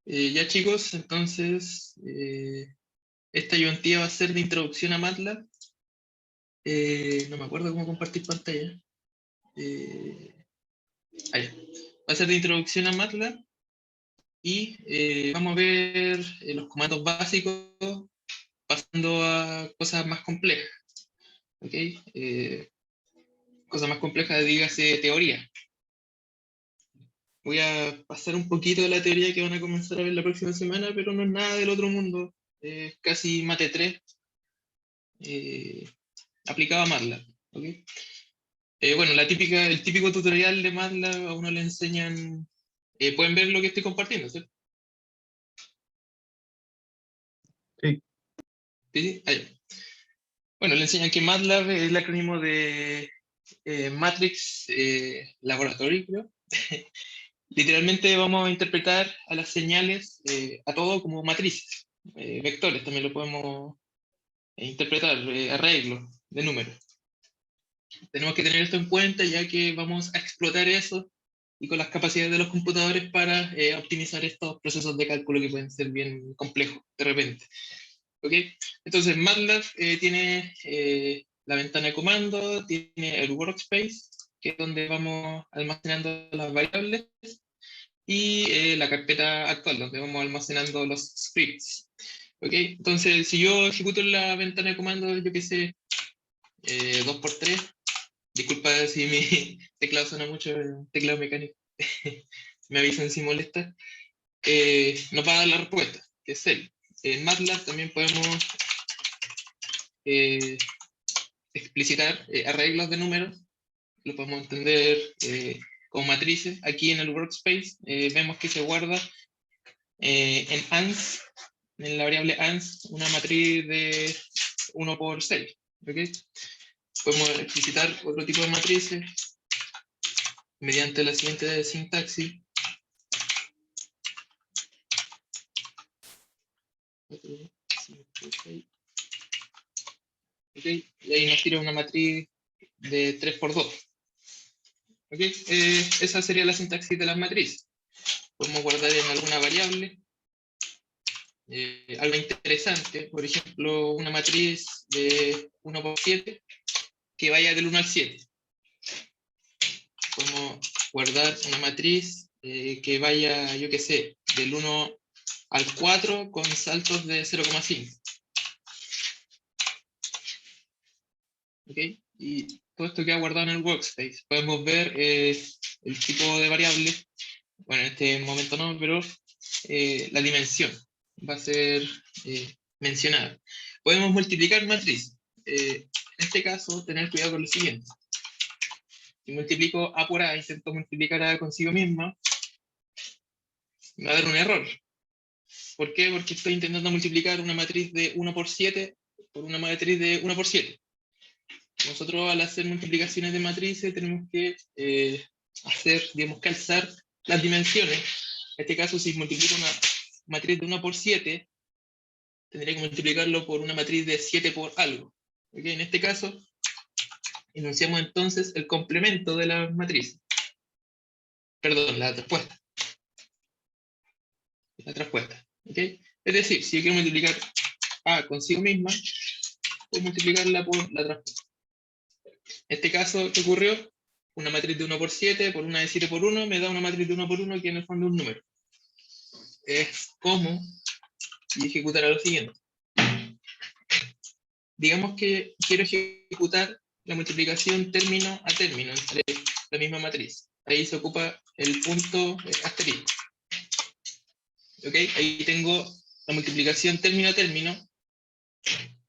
Ya chicos, entonces esta ayudantía va a ser de introducción a MATLAB. No me acuerdo cómo compartir pantalla. Ahí. Va a ser de introducción a MATLAB y vamos a ver los comandos básicos pasando a cosas más complejas. ¿Ok? Cosas más complejas, dígase teoría. Voy a pasar un poquito de la teoría que van a comenzar a ver la próxima semana, pero no es nada del otro mundo. Es casi Mate 3 aplicado a MATLAB. ¿Ok? Bueno, el típico tutorial de MATLAB a uno le enseñan, pueden ver lo que estoy compartiendo, ¿cierto? Sí. ¿Sí? Ahí. Bueno, le enseñan que MATLAB es el acrónimo de Matrix Laboratory, creo. Literalmente vamos a interpretar a las señales, a todo como matrices, vectores, también lo podemos interpretar, arreglos de números. Tenemos que tener esto en cuenta ya que vamos a explotar eso y con las capacidades de los computadores para optimizar estos procesos de cálculo que pueden ser bien complejos de repente. ¿Ok? Entonces MATLAB tiene la ventana de comando, tiene el workspace, que es donde vamos almacenando las variables, y la carpeta actual, donde vamos almacenando los scripts. ¿Ok? Entonces, si yo ejecuto en la ventana de comando, yo qué sé, 2x3, disculpa si mi teclado suena mucho, teclado mecánico, me avisan si molesta, nos va a dar la respuesta, que es cel. En MATLAB también podemos eh, explicitar arreglos de números, lo podemos entender como matrices. Aquí en el workspace vemos que se guarda en ANS, en la variable ANS, una matriz de 1 por 6. ¿Okay? Podemos explicitar otro tipo de matrices mediante la siguiente sintaxis. ¿Okay? Y ahí nos tira una matriz de 3 por 2. ¿Okay? Esa sería la sintaxis de las matrices. Podemos guardar en alguna variable algo interesante, por ejemplo, una matriz de 1 por 7 que vaya del 1 al 7. Podemos guardar una matriz que vaya, yo qué sé, del 1 al 4 con saltos de 0,5. ¿Ok? Y todo esto queda guardado en el workspace. Podemos ver el tipo de variable, bueno, en este momento no, pero la dimensión va a ser mencionada. Podemos multiplicar matriz. En este caso, tener cuidado con lo siguiente. Si multiplico A por A, intento multiplicar A consigo misma, me va a dar un error. ¿Por qué? Porque estoy intentando multiplicar una matriz de 1 por 7 por una matriz de 1 por 7. Nosotros al hacer multiplicaciones de matrices tenemos que hacer, digamos, calzar las dimensiones. En este caso, si multiplico una matriz de 1 por 7, tendría que multiplicarlo por una matriz de 7 por algo. ¿Okay? En este caso, enunciamos entonces el complemento de la matriz. Perdón, la respuesta. La respuesta. ¿Okay? Es decir, si yo quiero multiplicar A consigo misma, puedo multiplicarla por la respuesta. En este caso, ¿qué ocurrió? Una matriz de 1 por 7 por una de 7 por 1 me da una matriz de 1 por 1 que en el fondo es un número. Es como si ejecutara lo siguiente. Digamos que quiero ejecutar la multiplicación término a término entre la misma matriz. Ahí se ocupa el punto asterisco. ¿Ok? Ahí tengo la multiplicación término a término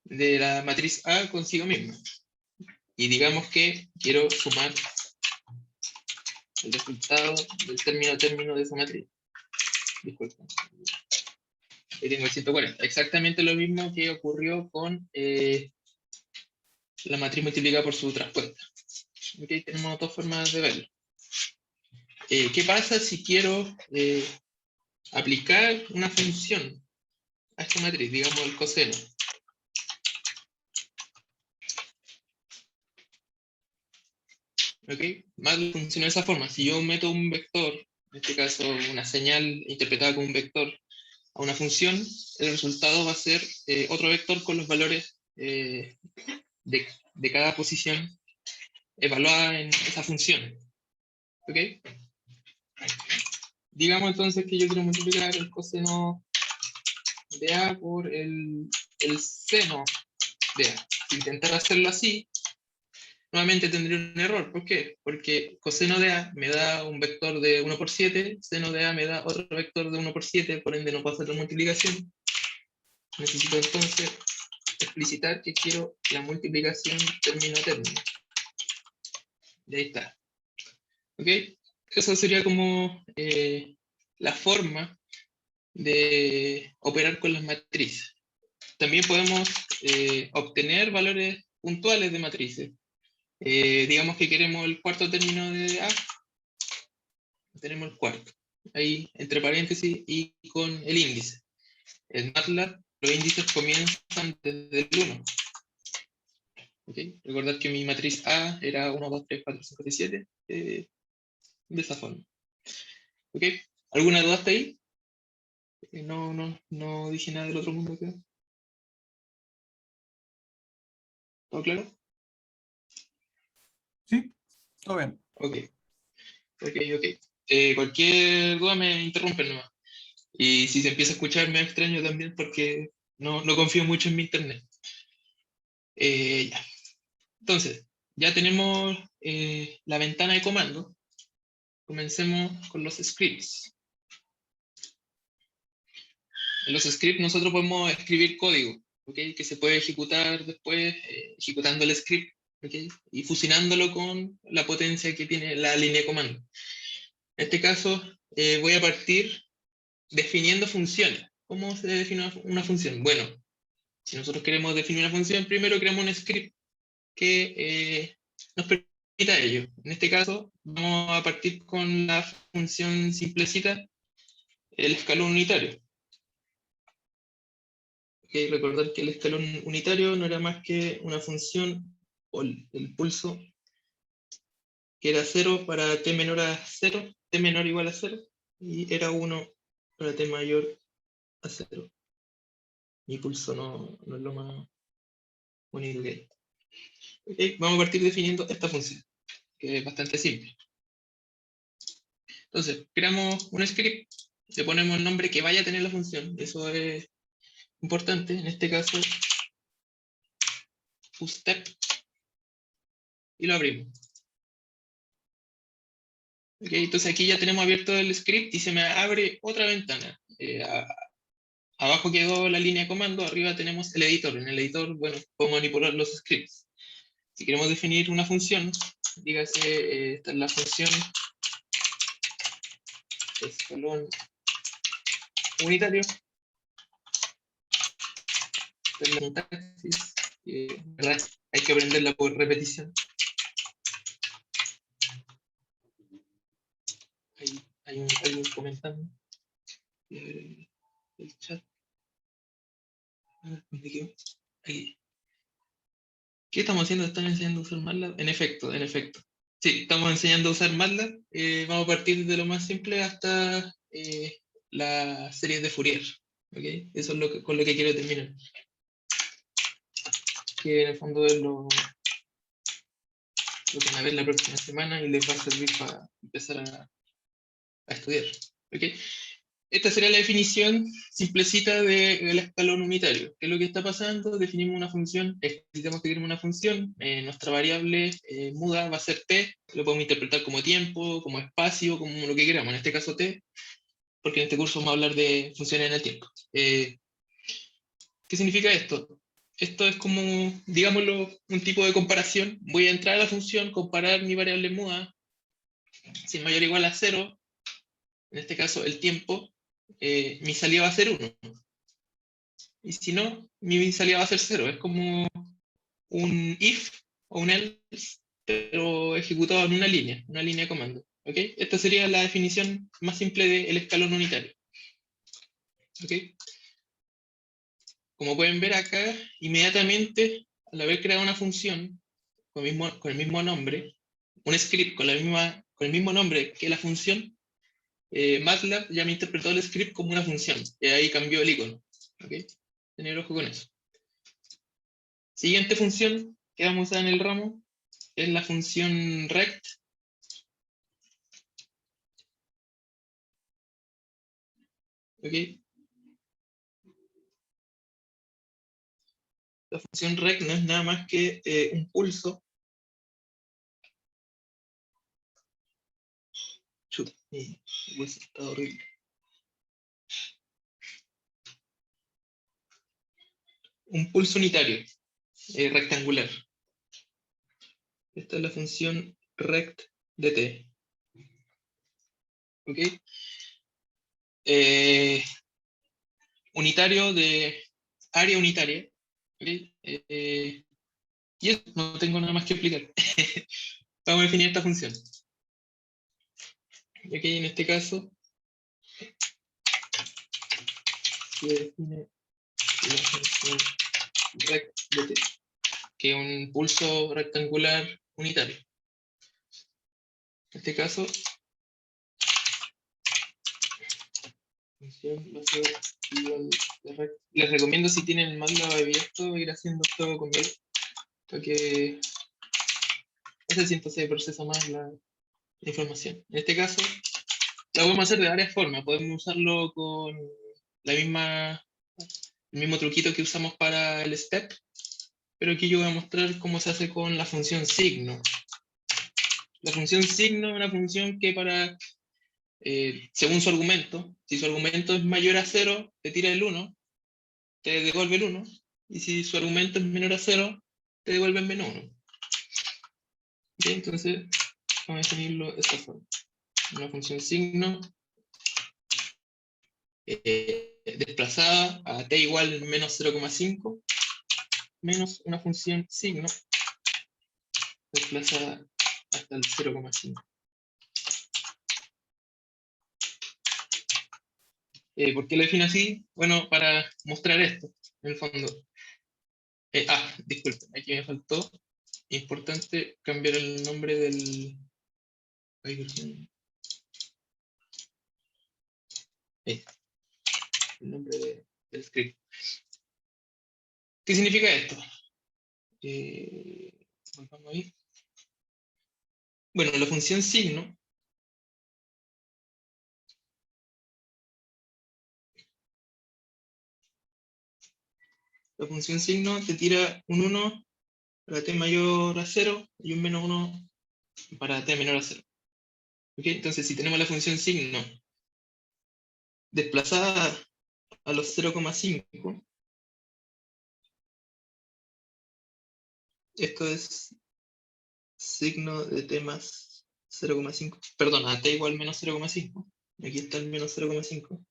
de la matriz A consigo misma. Y digamos que quiero sumar el resultado del término a término de esa matriz. Disculpen. Ahí tengo el 140. Exactamente lo mismo que ocurrió con la matriz multiplicada por su traspuesta. ¿Okay? Tenemos dos formas de verlo. ¿Qué pasa si quiero aplicar una función a esta matriz? Digamos el coseno. ¿Okay? MATLAB funciona de esa forma. Si yo meto un vector, en este caso una señal interpretada como un vector, a una función, el resultado va a ser otro vector con los valores de cada posición evaluada en esa función. ¿Ok? Digamos entonces que yo quiero multiplicar el coseno de A por el seno de A. Si intentara hacerlo así, nuevamente tendría un error. ¿Por qué? Porque coseno de A me da un vector de 1 por 7, seno de A me da otro vector de 1 por 7, por ende no puedo hacer la multiplicación. Necesito entonces explicitar que quiero la multiplicación término a término. Y ahí está. ¿Ok? Eso sería como la forma de operar con las matrices. También podemos obtener valores puntuales de matrices. Digamos que queremos el cuarto término de A, tenemos el cuarto, ahí entre paréntesis y con el índice. En MATLAB los índices comienzan desde el 1. ¿Okay? Recordad que mi matriz A era 1, 2, 3, 4, 5, 6, 7, de esa forma. ¿Okay? ¿Alguna duda hasta ahí? No dije nada del otro mundo, creo. ¿Todo claro? Sí, todo bien. Ok. Cualquier duda me interrumpen nomás. Y si se empieza a escuchar me extraño también porque no confío mucho en mi internet. Ya. Entonces, ya tenemos la ventana de comando. Comencemos con los scripts. En los scripts nosotros podemos escribir código, ¿okay? Que se puede ejecutar después ejecutando el script, ¿okay? Y fusionándolo con la potencia que tiene la línea de comando. En este caso voy a partir definiendo funciones. ¿Cómo se define una función? Bueno, si nosotros queremos definir una función, primero creamos un script que nos permita ello. En este caso, vamos a partir con la función simplecita, el escalón unitario. Okay, recordar que el escalón unitario no era más que una función, o el pulso, que era 0 para t menor a 0, t menor o igual a 0, y era 1 para t mayor a 0. Mi pulso no es lo más bonito que hay. Okay, vamos a partir definiendo esta función, que es bastante simple. Entonces, creamos un script, le ponemos el nombre que vaya a tener la función, eso es importante, en este caso, step, y lo abrimos. Okay, entonces aquí ya tenemos abierto el script y se me abre otra ventana. Abajo quedó la línea de comando, arriba tenemos el editor. En el editor, bueno, puedo manipular los scripts. Si queremos definir una función, dígase, esta es la función escalón unitario. Esta es la sintaxis, ¿verdad? Hay que aprenderla por repetición. Hay alguien comentando. Voy a ver el chat. ¿Dónde quedó? Ahí. ¿Qué estamos haciendo? ¿Están enseñando a usar MATLAB? En efecto. Sí, estamos enseñando a usar MATLAB. Vamos a partir de lo más simple hasta las series de Fourier. ¿Okay? Eso es con lo que quiero terminar. Que en el fondo es lo que van a ver la próxima semana y les va a servir para empezar a estudiar. ¿Okay? Esta sería la definición simplecita del escalón unitario. ¿Qué es lo que está pasando? Definimos una función, explicamos que queremos una función, nuestra variable muda va a ser t, lo podemos interpretar como tiempo, como espacio, como lo que queramos, en este caso t, porque en este curso vamos a hablar de funciones en el tiempo. ¿Qué significa esto? Esto es como, digámoslo, un tipo de comparación. Voy a entrar a la función, comparar mi variable muda, si es mayor o igual a 0, en este caso el tiempo, mi salida va a ser 1. Y si no, mi salida va a ser 0. Es como un if o un else, pero ejecutado en una línea de comando. ¿Okay? Esta sería la definición más simple del escalón unitario. ¿Okay? Como pueden ver acá, inmediatamente, al haber creado una función con el mismo nombre, un script con el mismo nombre que la función, MATLAB ya me interpretó el script como una función, y ahí cambió el icono. ¿Ok? Tener ojo con eso. Siguiente función que vamos a usar en el ramo es la función rect. ¿Ok? La función rect no es nada más que un pulso. Chuta, mi pulso está horrible. Un pulso unitario, rectangular. Esta es la función rect de t. ¿Ok? Unitario de área unitaria. ¿Ok? Y eso, no tengo nada más que explicar. Vamos a definir esta función. ¿Ok? En este caso, se define la función rect de t, que es un pulso rectangular unitario. En este caso, función va a ser igual de rect. Les recomiendo, si tienen MATLAB abierto, ir haciendo esto con él, para que no sé si entonces procesa más la información. En este caso, lo podemos hacer de varias formas. Podemos usarlo con la misma, el mismo truquito que usamos para el step, pero aquí yo voy a mostrar cómo se hace con la función signo. La función signo es una función que según su argumento, si su argumento es mayor a 0, te tira el 1, te devuelve el 1, y si su argumento es menor a 0, te devuelve el menos 1. Bien, entonces vamos a definirlo de esta forma. Una función signo desplazada a t igual menos 0,5 menos una función signo desplazada hasta el 0,5. ¿Por qué lo defino así? Bueno, para mostrar esto, en el fondo. Disculpen, aquí me faltó. Importante cambiar el nombre del... el nombre del script. ¿Qué significa esto? Volvamos ahí. Bueno, la función signo te tira un 1 para t mayor a 0 y un menos 1 para t menor a 0. ¿Okay? Entonces, si tenemos la función signo desplazada a los 0,5, esto es signo de t más 0,5, perdón, a t igual menos 0,5. Aquí está el menos 0,5.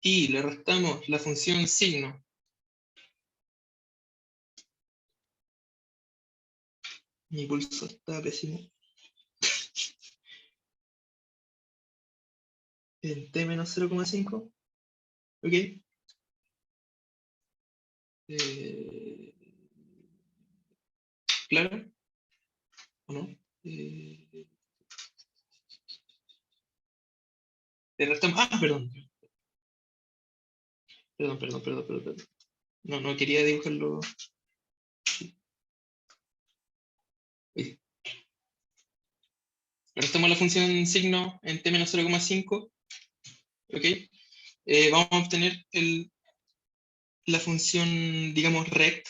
Y le restamos la función signo mi pulso está pésimo, en t menos 0,5. ¿Ok? ¿Claro? ¿O no? Le restamos... perdón. Perdón. No quería dibujarlo. Le restamos la función signo en t menos 0,5. ¿Ok? Vamos a obtener la función, digamos, rect.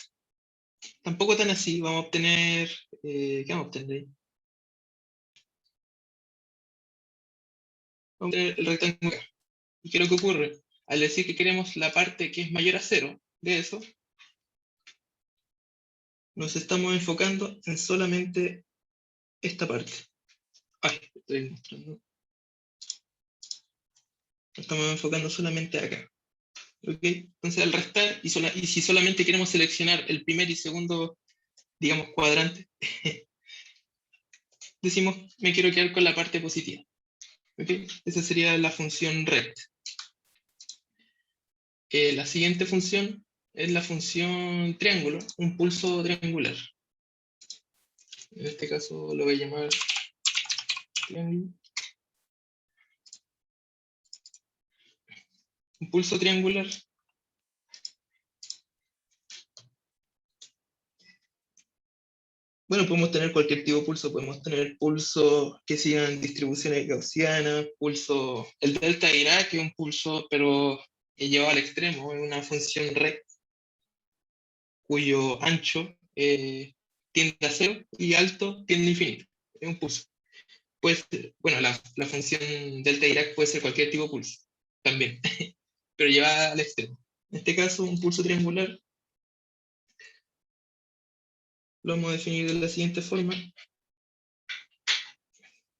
Tampoco tan así. Vamos a obtener... ¿qué vamos a obtener ahí? Vamos a obtener el rectangular. ¿Y qué es lo que ocurre? Al decir que queremos la parte que es mayor a 0 de eso, nos estamos enfocando en solamente esta parte. Estoy mostrando. Estamos enfocando solamente acá. ¿Ok? Entonces, al restar, y si solamente queremos seleccionar el primer y segundo, digamos, cuadrante, decimos, me quiero quedar con la parte positiva. ¿Ok? Esa sería la función rect. La siguiente función es la función triángulo, un pulso triangular. En este caso lo voy a llamar triángulo. Un pulso triangular. Bueno, podemos tener cualquier tipo de pulso. Podemos tener pulsos que sigan distribuciones gaussianas, pulso... El delta Dirac, que es un pulso, pero llevado al extremo, es una función recta, cuyo ancho tiende a cero y alto tiende a infinito. Es un pulso. Pues, bueno, la función delta Dirac puede ser cualquier tipo de pulso, también, pero llevada al extremo. En este caso, un pulso triangular lo vamos a definir de la siguiente forma.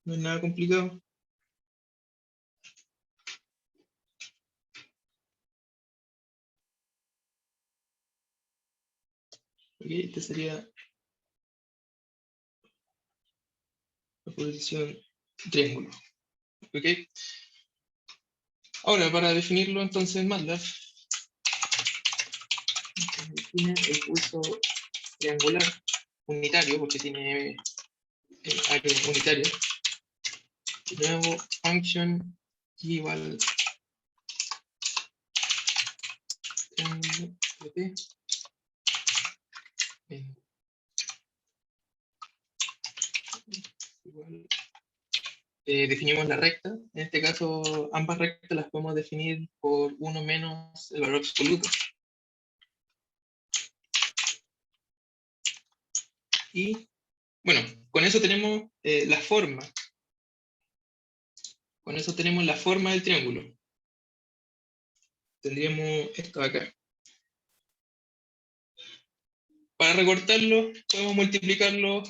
No es nada complicado. Okay, esta sería la posición triángulo. Okay. Ahora, para definirlo, entonces, MATLAB define el pulso triangular unitario, porque tiene área unitaria. De nuevo, function igual triángulo de T. Igual, definimos la recta. En este caso, ambas rectas las podemos definir por 1 menos el valor absoluto. Y bueno, con eso tenemos la forma. Con eso tenemos la forma del triángulo. Tendríamos esto acá. Para recortarlo, podemos multiplicarlo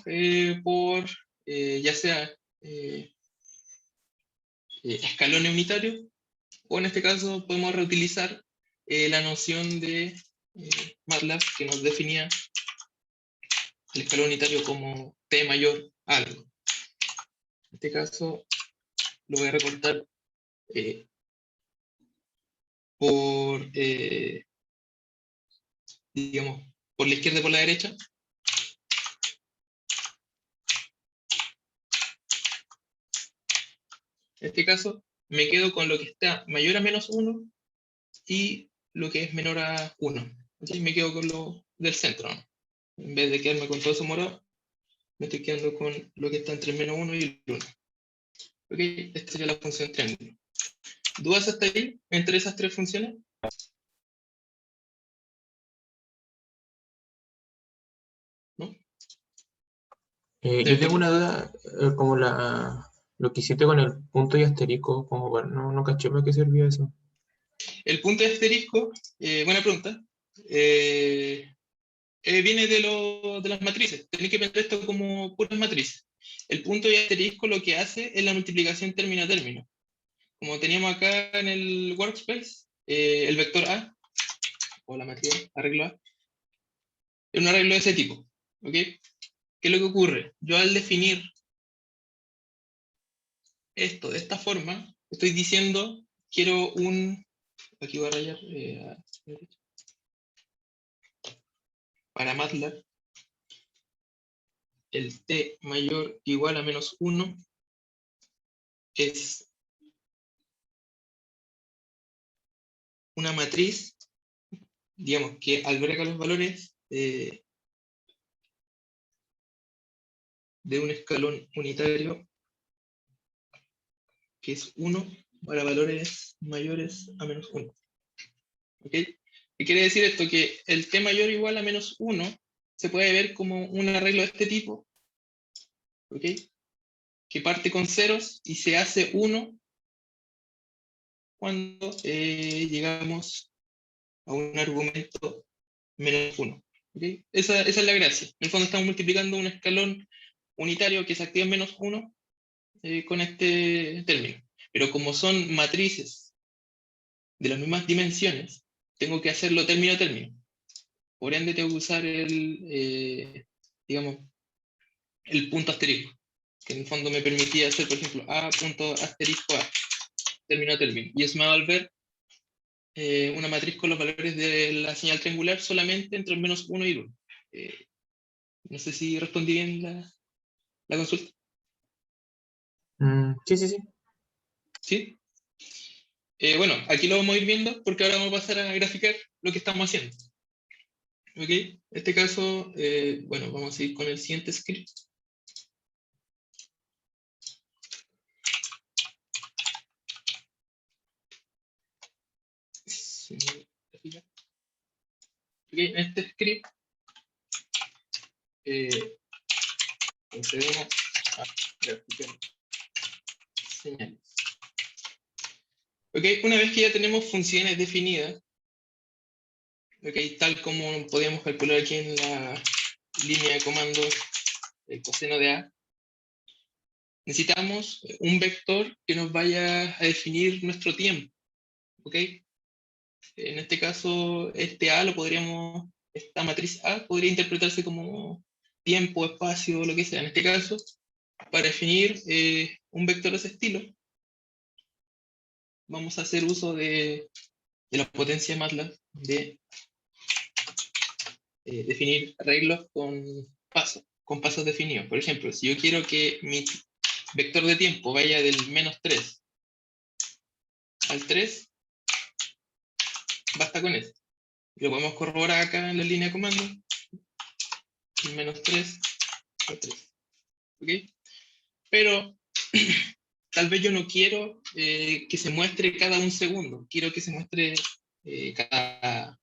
por ya sea escalones unitarios, o en este caso podemos reutilizar la noción de MATLAB que nos definía el escalón unitario como t mayor a algo. En este caso lo voy a recortar por, digamos, por la izquierda y por la derecha. En este caso me quedo con lo que está mayor a menos 1 y lo que es menor a 1. ¿Okay? Me quedo con lo del centro, ¿no? En vez de quedarme con todo eso morado, me estoy quedando con lo que está entre menos 1 y el 1. ¿Okay? Esta sería la función triángulo. ¿Dudas hasta ahí entre esas tres funciones? ¿No? Yo tengo una duda, como lo que hiciste con el punto y asterisco, como no caché para qué servía eso. El punto de asterisco, buena pregunta, viene de las matrices. Tenéis que pensar esto como puras matrices. El punto y asterisco lo que hace es la multiplicación término a término. Como teníamos acá en el workspace, el vector A, o la matriz arreglo A, es un arreglo de ese tipo. ¿Ok? ¿Qué es lo que ocurre? Yo al definir esto de esta forma, estoy diciendo, quiero un... Aquí voy a rayar para MATLAB, el t mayor que igual a menos 1 es una matriz, digamos, que alberga los valores de un escalón unitario que es 1 para valores mayores a menos 1. ¿Ok? ¿Qué quiere decir esto? Que el t mayor igual a menos 1 se puede ver como un arreglo de este tipo, ¿ok? Que parte con ceros y se hace 1 cuando llegamos a un argumento menos 1. ¿Okay? Esa es la gracia. En el fondo estamos multiplicando un escalón unitario que se activa en menos 1 con este término. Pero como son matrices de las mismas dimensiones, tengo que hacerlo término a término. Por ende, tengo que usar digamos, el punto asterisco, que en el fondo me permitía hacer, por ejemplo, A punto asterisco A, término a término. Y eso me va a volver una matriz con los valores de la señal triangular solamente entre el menos 1 y el 1. No sé si respondí bien la consulta. Sí, sí, sí. ¿Sí? Bueno, aquí lo vamos a ir viendo porque ahora vamos a pasar a graficar lo que estamos haciendo. ¿Ok? En este caso, bueno, vamos a ir con el siguiente script. Ok, en este script procedemos a graficar señales. Ok, una vez que ya tenemos funciones definidas, ok, tal como podíamos calcular aquí en la línea de comandos el coseno de A, necesitamos un vector que nos vaya a definir nuestro tiempo. ¿Ok? En este caso, este A lo podríamos, esta matriz A podría interpretarse como tiempo, espacio, lo que sea. En este caso, para definir un vector de ese estilo, vamos a hacer uso de la potencia de MATLAB de definir arreglos con pasos definidos. Por ejemplo, si yo quiero que mi vector de tiempo vaya del -3 al 3, basta con eso. Lo podemos corroborar acá en la línea de comando, -3 al 3. ¿Ok? Pero tal vez yo no quiero que se muestre cada un segundo, quiero que se muestre cada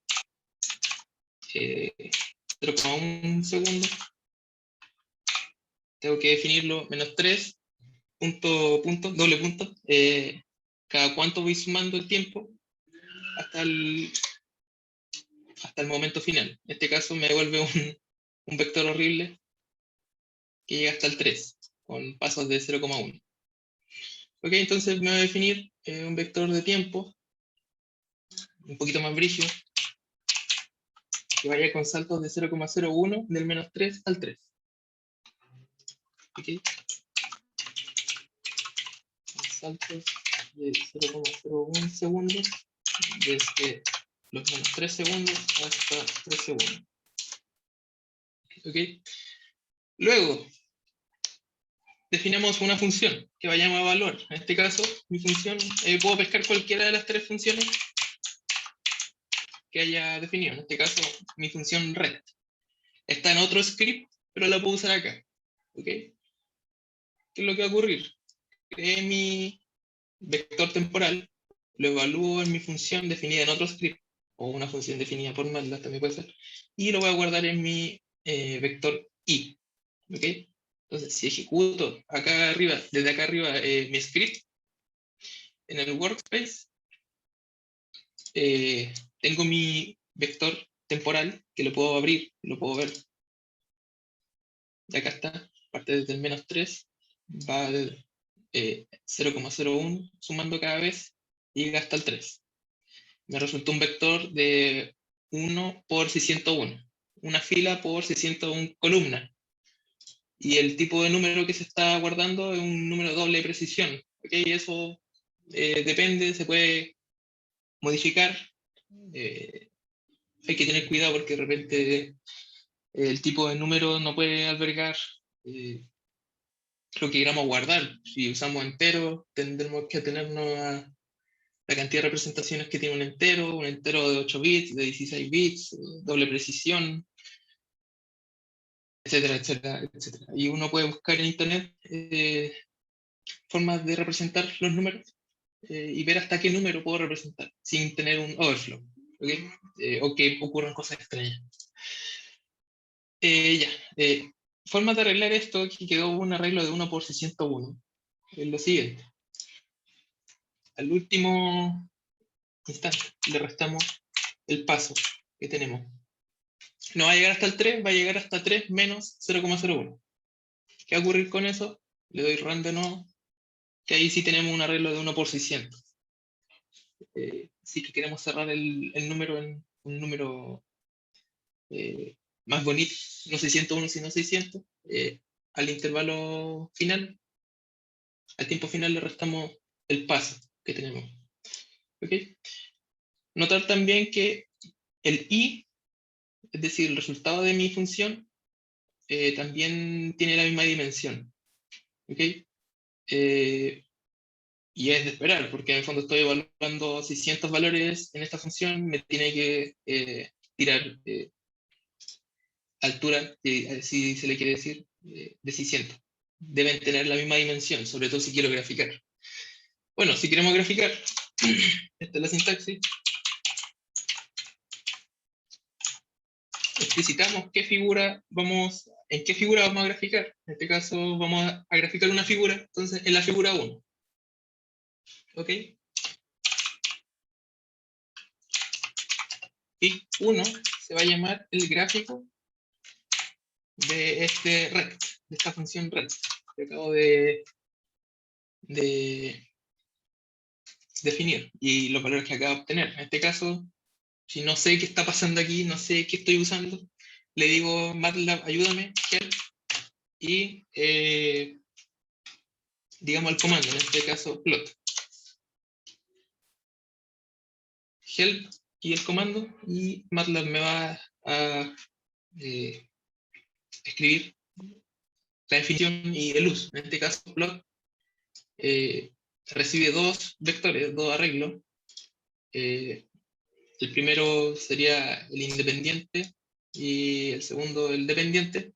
0,1 segundo. Tengo que definirlo -3, punto, punto, doble punto, cada cuánto voy sumando el tiempo hasta el momento final. En este caso me devuelve un vector horrible que llega hasta el 3, con pasos de 0,1. Ok, entonces me voy a definir un vector de tiempo un poquito más brígido, que vaya con saltos de 0,01 del -3 al 3. ¿Ok? Con saltos de 0,01 segundos desde los -3 segundos hasta 3 segundos. ¿Ok? Luego, definamos una función que vayamos a evaluar. En este caso, mi función, puedo pescar cualquiera de las tres funciones que haya definido. En este caso, mi función red. Está en otro script, pero la puedo usar acá. ¿Ok? ¿Qué es lo que va a ocurrir? Creé mi vector temporal, lo evalúo en mi función definida en otro script, o una función definida por MATLAB también puede ser, y lo voy a guardar en mi vector i. ¿Ok? Entonces, si ejecuto acá arriba, desde acá arriba, mi script en el workspace, tengo mi vector temporal que lo puedo abrir, lo puedo ver. Y acá está, parte desde el -3, va de 0,01 sumando cada vez y llega hasta el 3. Me resultó un vector de 1 por 601, una fila por 601 columnas. Y el tipo de número que se está guardando es un número doble de precisión. ¿Okay? Eso depende, se puede modificar. Eh, Hay que tener cuidado porque de repente el tipo de número no puede albergar lo que queramos guardar. Si usamos entero, tendremos que atenernos a la cantidad de representaciones que tiene un entero de 8 bits, de 16 bits, doble precisión, etcétera, etcétera, etcétera. Y uno puede buscar en internet formas de representar los números y ver hasta qué número puedo representar sin tener un overflow. ¿Okay? O que ocurran cosas extrañas. Ya. Formas de arreglar esto, aquí quedó un arreglo de 1 por 601. Es lo siguiente. Al último instante le restamos el paso que tenemos. No va a llegar hasta el 3, va a llegar hasta 3 menos 0,01. ¿Qué va a ocurrir con eso? Le doy run de nuevo, que ahí sí tenemos un arreglo de 1 por 600. Si que queremos cerrar el número en un número más bonito, no 601 sino 600, al intervalo final, al tiempo final le restamos el paso que tenemos. ¿Ok? Notar también que el i, es decir, el resultado de mi función, también tiene la misma dimensión. ¿Ok? y es de esperar, porque en el fondo estoy evaluando 600 valores en esta función, me tiene que tirar altura, si se le quiere decir, de 600. Deben tener la misma dimensión, sobre todo si quiero graficar. Bueno, si queremos graficar, esta es la sintaxis. Explicitamos en qué figura vamos a graficar. En este caso vamos a graficar una figura, entonces en la figura 1. ¿Ok? Y 1 se va a llamar el gráfico de este rect, de esta función rect, que acabo de definir, y los valores que acabo de obtener. En este caso, si no sé qué está pasando aquí, no sé qué estoy usando, le digo MATLAB, ayúdame, help, y digamos el comando, en este caso plot. Help y el comando, y MATLAB me va a escribir la definición y el uso. En este caso, plot recibe dos vectores, dos arreglos. El primero sería el independiente y el segundo el dependiente.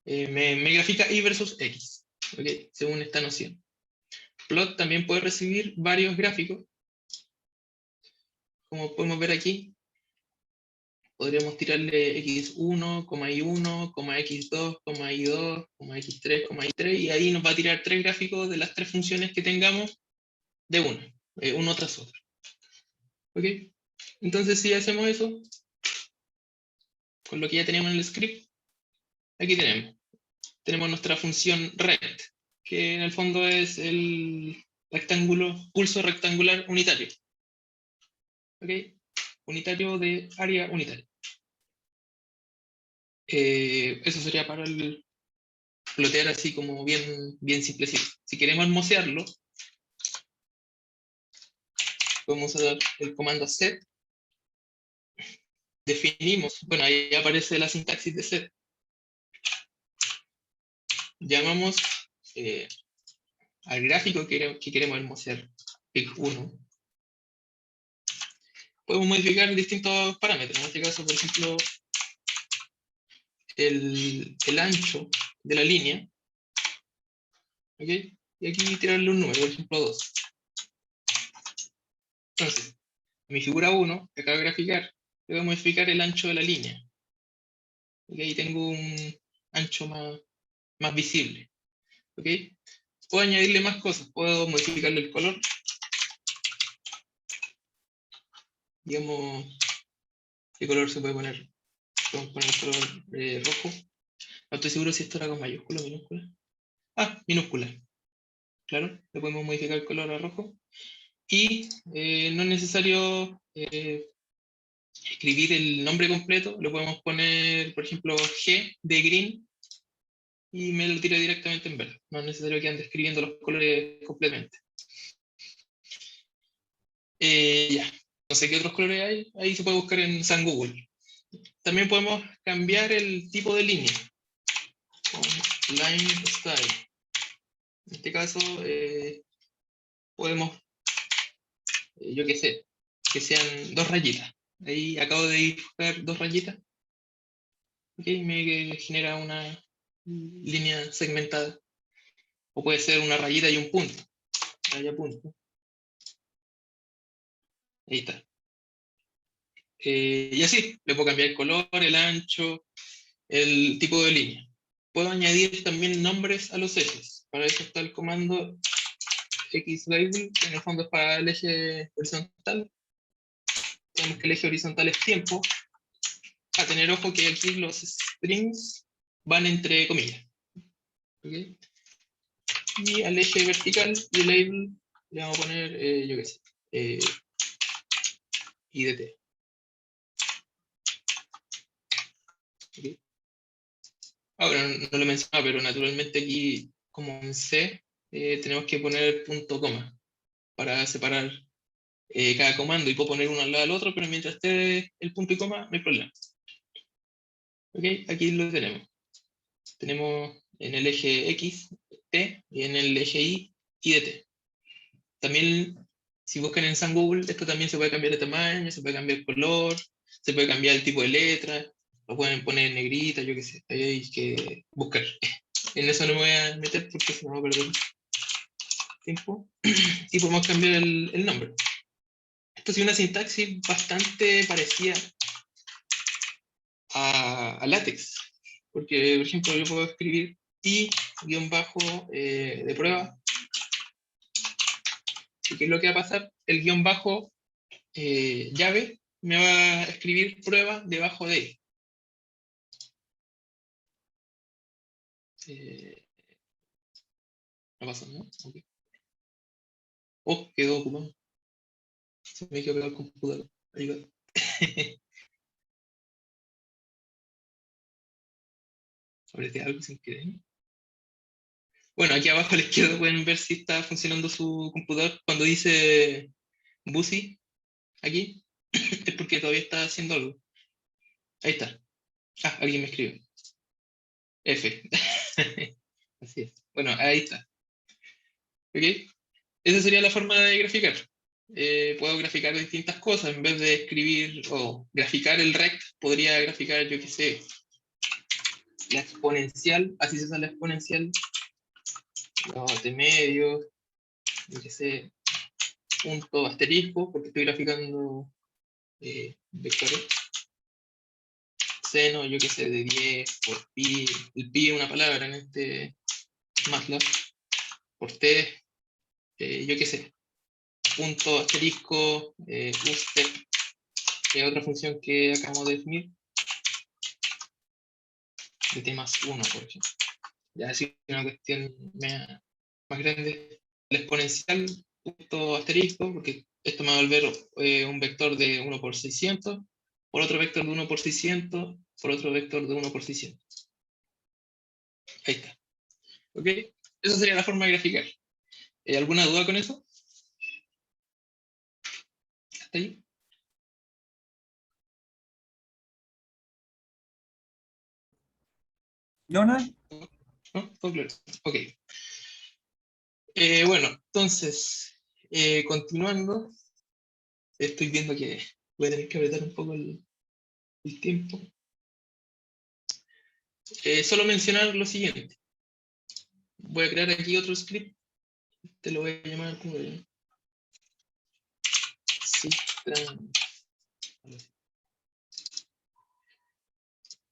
Me grafica y versus x, ¿okay? Según esta noción. Plot también puede recibir varios gráficos. Como podemos ver aquí, podríamos tirarle x1, y1, x2, y2, x3, y3, y ahí nos va a tirar tres gráficos de las tres funciones que tengamos de una, uno tras otro. ¿Ok? Entonces, si hacemos eso, con lo que ya teníamos en el script, aquí tenemos nuestra función rect, que en el fondo es el pulso rectangular unitario. ¿Ok? Unitario de área unitaria. Eso sería para el plotear así como bien simplecito. Si queremos hermosearlo, podemos usar el comando set. Definimos, bueno, ahí aparece la sintaxis de set. Llamamos al gráfico que queremos hermosear, pic1. Podemos modificar distintos parámetros. En este caso, por ejemplo, el ancho de la línea. ¿Ok? Y aquí tirarle un número, por ejemplo 2. Entonces, en mi figura 1, que acabo de graficar, le voy a modificar el ancho de la línea. ¿Ok? Ahí tengo un ancho más visible. ¿Ok? Puedo añadirle más cosas. Puedo modificarle el color. Digamos, ¿qué color se puede poner? Podemos poner el color rojo. No estoy seguro si esto era con mayúscula o minúscula. Ah, minúscula. Claro, le podemos modificar el color a rojo. Y no es necesario escribir el nombre completo. Le podemos poner, por ejemplo, G de green y me lo tira directamente en verde. No es necesario que ande escribiendo los colores completamente. Ya, no sé qué otros colores hay. Ahí se puede buscar en San Google. También podemos cambiar el tipo de línea con line style. En este caso, podemos, yo qué sé, que sean dos rayitas. Ahí acabo de dibujar dos rayitas. Ok, me genera una línea segmentada. O puede ser una rayita y un punto. Raya punto. Ahí está. Y así, le puedo cambiar el color, el ancho, el tipo de línea. Puedo añadir también nombres a los ejes. Para eso está el comando xlabel, que en el fondo es para el eje horizontal. Tenemos que el eje horizontal es tiempo. A tener ojo que aquí los strings van entre comillas. ¿Okay? Y al eje vertical y el label le vamos a poner, yo qué sé, IDT. ¿Okay? Ahora, no lo mencionaba, pero naturalmente aquí, como en C, tenemos que poner punto coma para separar cada comando, y puedo poner uno al lado del otro, pero mientras esté el punto y coma, no hay problema. ¿Ok? Aquí lo tenemos. Tenemos en el eje X T, y en el eje Y de T. También, si buscan en San Google, esto también se puede cambiar de tamaño, se puede cambiar el color, se puede cambiar el tipo de letra, lo pueden poner en negrita, yo qué sé, ahí hay que buscar. En eso no me voy a meter porque si no voy a perder tiempo. Y podemos cambiar el nombre. Esto es una sintaxis bastante parecida a LaTeX, porque, por ejemplo, yo puedo escribir i-bajo de prueba. ¿Y qué es lo que va a pasar? El guión bajo llave me va a escribir prueba debajo de él. No pasa, ¿no? Okay. Oh, quedó ocupado. Se me quedó pegado el computador. Ayuda. Apreté algo sin querer. Bueno, aquí abajo a la izquierda pueden ver si está funcionando su computador. Cuando dice Busy, aquí, es porque todavía está haciendo algo. Ahí está. Ah, alguien me escribe. F. Así es. Bueno, ahí está. ¿Ok? Esa sería la forma de graficar. Puedo graficar distintas cosas. En vez de escribir o graficar el rect, podría graficar, yo qué sé, la exponencial. Así se usa la exponencial. Los de medio, yo qué sé, punto asterisco, porque estoy graficando vectores. Seno, yo qué sé, de 10 por pi. El pi es una palabra en este MATLAB. Por t, yo qué sé, punto asterisco, step, que es otra función que acabamos de definir, de t más 1, por ejemplo. Ya así una cuestión más grande. La exponencial, punto asterisco, porque esto me va a volver un vector de 1 por 600, por otro vector de 1 por 600, por otro vector de 1 por 600. Ahí está. ¿Ok? Esa sería la forma de graficar. ¿Alguna duda con eso? ¿Hasta ahí? No, nada. ¿No? ¿Todo claro? Ok. Bueno, entonces, continuando, estoy viendo que voy a tener que apretar un poco el tiempo. Solo mencionar lo siguiente. Voy a crear aquí otro script. Te lo voy a llamar como Citran.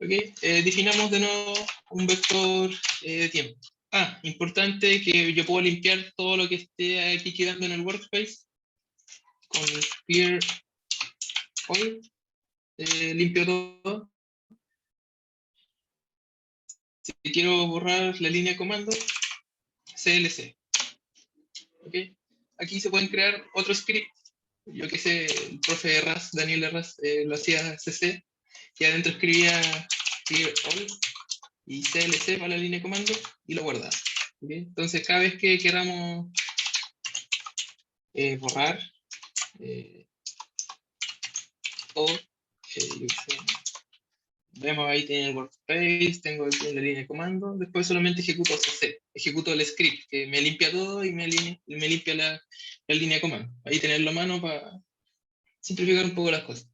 Ok, definamos de nuevo un vector de tiempo. Ah, importante que yo puedo limpiar todo lo que esté aquí quedando en el workspace con clear all. Limpio todo. Si quiero borrar la línea de comando, CLC. ¿Okay? Aquí se pueden crear otro script. Yo que sé, el profe Herras, Daniel Herras, lo hacía CC, y adentro escribía clear all y CLC para la línea de comando y lo guardaba. ¿Okay? Entonces, cada vez que queramos borrar o yo qué sé, vemos ahí tiene el workspace, tengo aquí la línea de comando, después solamente ejecuto CC, ejecuto el script que me limpia todo y me limpia la línea de comando. Ahí tenerlo a mano para simplificar un poco las cosas.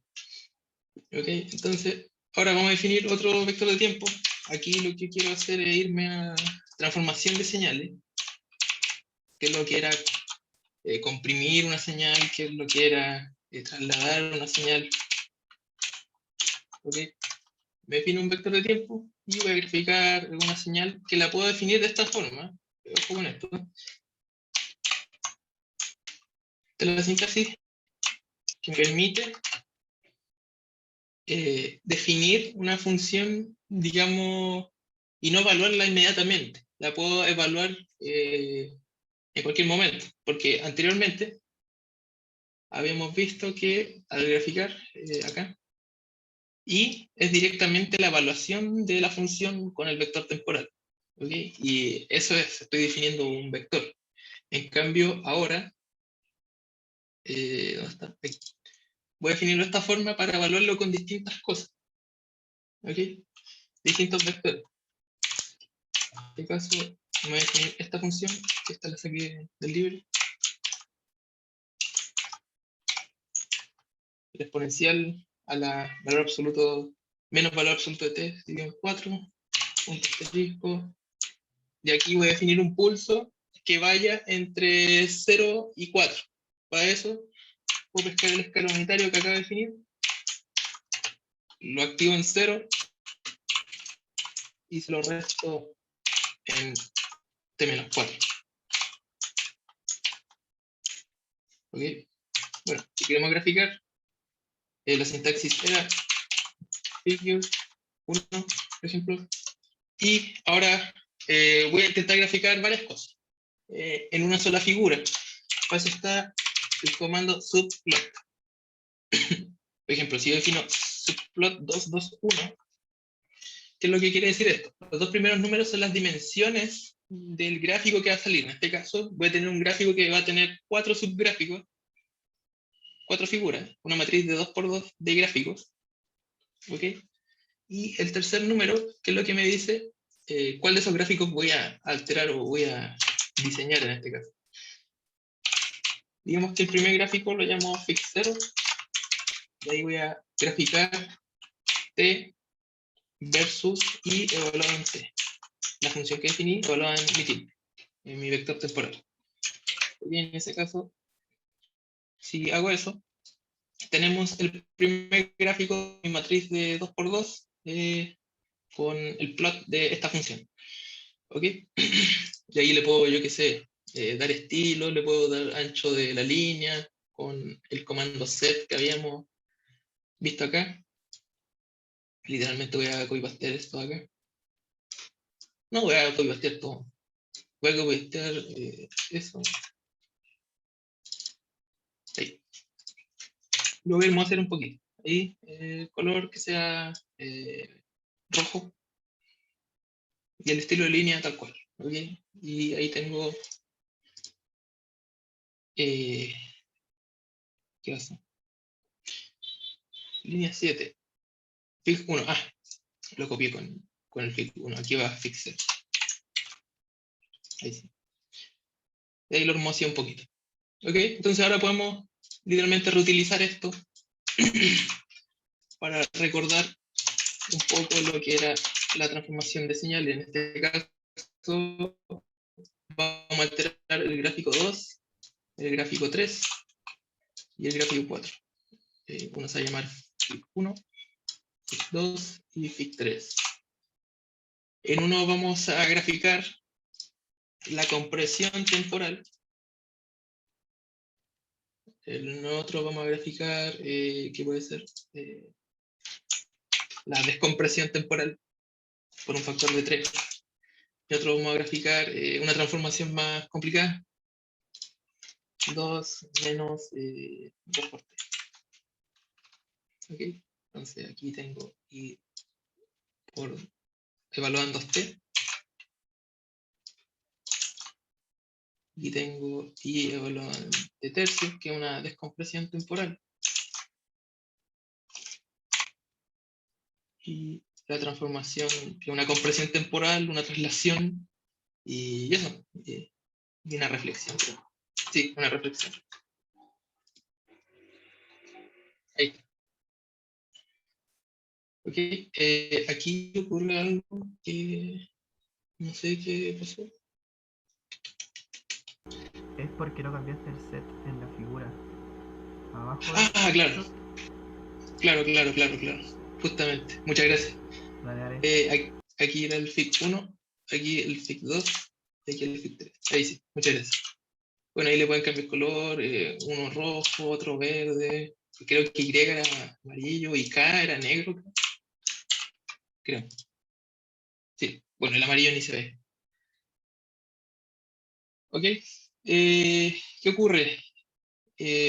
¿Ok? Entonces, ahora vamos a definir otro vector de tiempo. Aquí lo que quiero hacer es irme a transformación de señales, que es lo que era comprimir una señal, que es lo que era trasladar una señal. ¿Ok? Me defino un vector de tiempo y voy a graficar una señal que la puedo definir de esta forma. Ojo con esto. Esta es la sintaxis que me permite definir una función, digamos, y no evaluarla inmediatamente. La puedo evaluar en cualquier momento, porque anteriormente habíamos visto que al graficar acá, y es directamente la evaluación de la función con el vector temporal. ¿Okay? Y eso es, estoy definiendo un vector. En cambio, ahora, ¿dónde está? Aquí. Voy a definirlo de esta forma para evaluarlo con distintas cosas. ¿Okay? Distintos vectores. En este caso, voy a definir esta función, que esta la saqué del libro. El exponencial a la valor absoluto, menos valor absoluto de t, dividido en 4, punto asterisco. Y aquí voy a definir un pulso que vaya entre 0 y 4. Para eso, puedo pescar el escalón unitario que acabo de definir, lo activo en 0 y se lo resto en t-4. ¿Ok? Bueno, si queremos graficar, la sintaxis era figure 1, por ejemplo. Y ahora voy a intentar graficar varias cosas en una sola figura. Para eso está el comando subplot. Por ejemplo, si yo defino subplot 2, 2, 1, ¿qué es lo que quiere decir esto? Los dos primeros números son las dimensiones del gráfico que va a salir. En este caso, voy a tener un gráfico que va a tener 4 subgráficos, 4 figuras, una matriz de 2×2 de gráficos. ¿Ok? Y el tercer número, ¿qué es lo que me dice? ¿Cuál de esos gráficos voy a alterar o voy a diseñar en este caso? Digamos que el primer gráfico lo llamo fix0, y ahí voy a graficar t versus y evaluado en t. La función que definí evaluada en mi tiempo, en mi vector temporal. Y en ese caso, si hago eso, tenemos el primer gráfico de mi matriz de 2×2 con el plot de esta función. ¿Ok? Y ahí le puedo, yo qué sé, dar estilo, le puedo dar ancho de la línea con el comando set que habíamos visto acá. Literalmente voy a copy-pastear esto acá. No voy a copy-pastear todo. Voy a copy-pastear eso. Ahí. Lo voy a hermosear un poquito. Ahí, color que sea rojo. Y el estilo de línea tal cual. ¿Okay? Y ahí tengo... ¿qué pasa? Línea 7. Fix 1. Ah, lo copié con el fix 1. Aquí va fixer. Ahí sí. Y ahí lo hermoseé un poquito. ¿Ok? Entonces ahora podemos literalmente reutilizar esto para recordar un poco lo que era la transformación de señales. En este caso vamos a alterar el gráfico 2, el gráfico 3 y el gráfico 4. Uno se va a llamar FIC 1, FIC 2 y FIC 3. En uno vamos a graficar la compresión temporal. En otro vamos a graficar, ¿qué puede ser? La descompresión temporal por un factor de 3. Y otro vamos a graficar una transformación más complicada. 2 menos 2 por t. ¿Ok? Entonces aquí tengo y por evaluando t. Y tengo y evaluando de tercios, que es una descompresión temporal. Y la transformación, que es una compresión temporal, una traslación, y eso. Y una reflexión. Sí, una reflexión. Ahí está. Ok, aquí ocurre algo que no sé qué pasó. Es porque no cambiaste el set en la figura. Abajo. Ah, claro. Claro. Justamente. Muchas gracias. Aquí era el FIC 1, aquí el FIC 2, aquí el FIC 3. Ahí sí, muchas gracias. Bueno, ahí le pueden cambiar color, uno rojo, otro verde. Creo que Y era amarillo y K era negro. Creo. Sí, bueno, el amarillo ni se ve. Ok, ¿qué ocurre?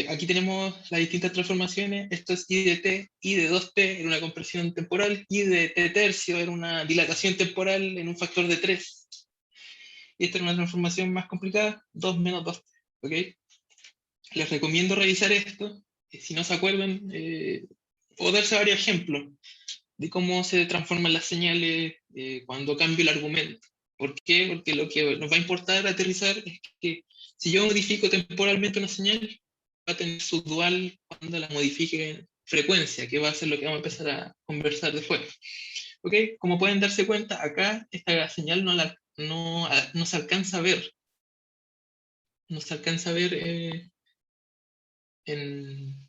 Aquí tenemos las distintas transformaciones. Esto es I de t, I de 2t en una compresión temporal, I de t tercio en una dilatación temporal en un factor de 3. Y esta es una transformación más complicada, 2 menos 2t. ¿Ok? Les recomiendo revisar esto. Si no se acuerdan, puedo darse varios ejemplos de cómo se transforman las señales cuando cambio el argumento. ¿Por qué? Porque lo que nos va a importar aterrizar es que si yo modifico temporalmente una señal, va a tener su dual cuando la modifique en frecuencia, que va a ser lo que vamos a empezar a conversar después. ¿Ok? Como pueden darse cuenta, acá esta señal no se alcanza a ver. No se alcanza a ver en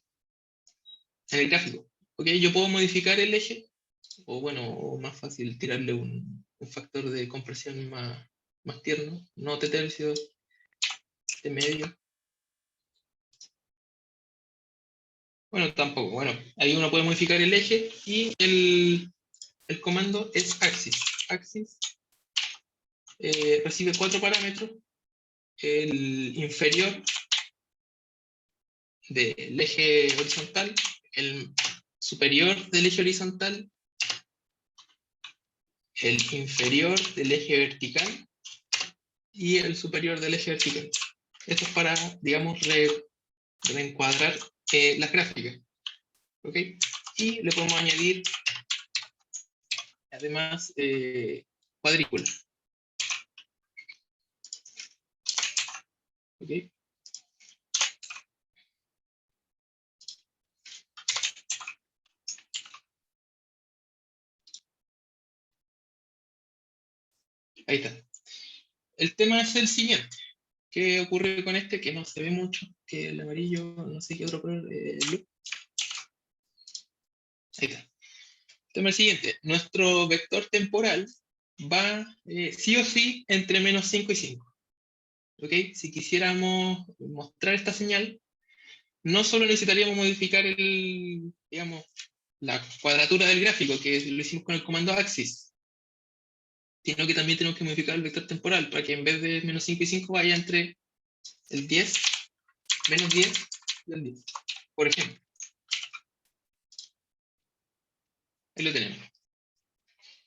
el gráfico. ¿Ok? Yo puedo modificar el eje, o bueno, o más fácil, tirarle un factor de compresión más tierno, no de tercios, de medio. Bueno, tampoco. Bueno, ahí uno puede modificar el eje y el comando es axis. Axis recibe 4 parámetros. El inferior del eje horizontal, el superior del eje horizontal, el inferior del eje vertical y el superior del eje vertical. Esto es para, digamos, reencuadrar las gráficas. ¿Ok? Y le podemos añadir, además, cuadrícula. ¿Ok? Ahí está. El tema es el siguiente. ¿Qué ocurre con este? Que no se ve mucho, que el amarillo, no sé qué otro color, blue. Ahí está. El tema es el siguiente. Nuestro vector temporal va sí o sí entre menos 5 y 5. ¿Ok? Si quisiéramos mostrar esta señal, no solo necesitaríamos modificar digamos, la cuadratura del gráfico, que lo hicimos con el comando axis, sino que también tenemos que modificar el vector temporal para que en vez de menos 5 y 5 vaya entre el 10, menos 10 y el 10, por ejemplo. Ahí lo tenemos.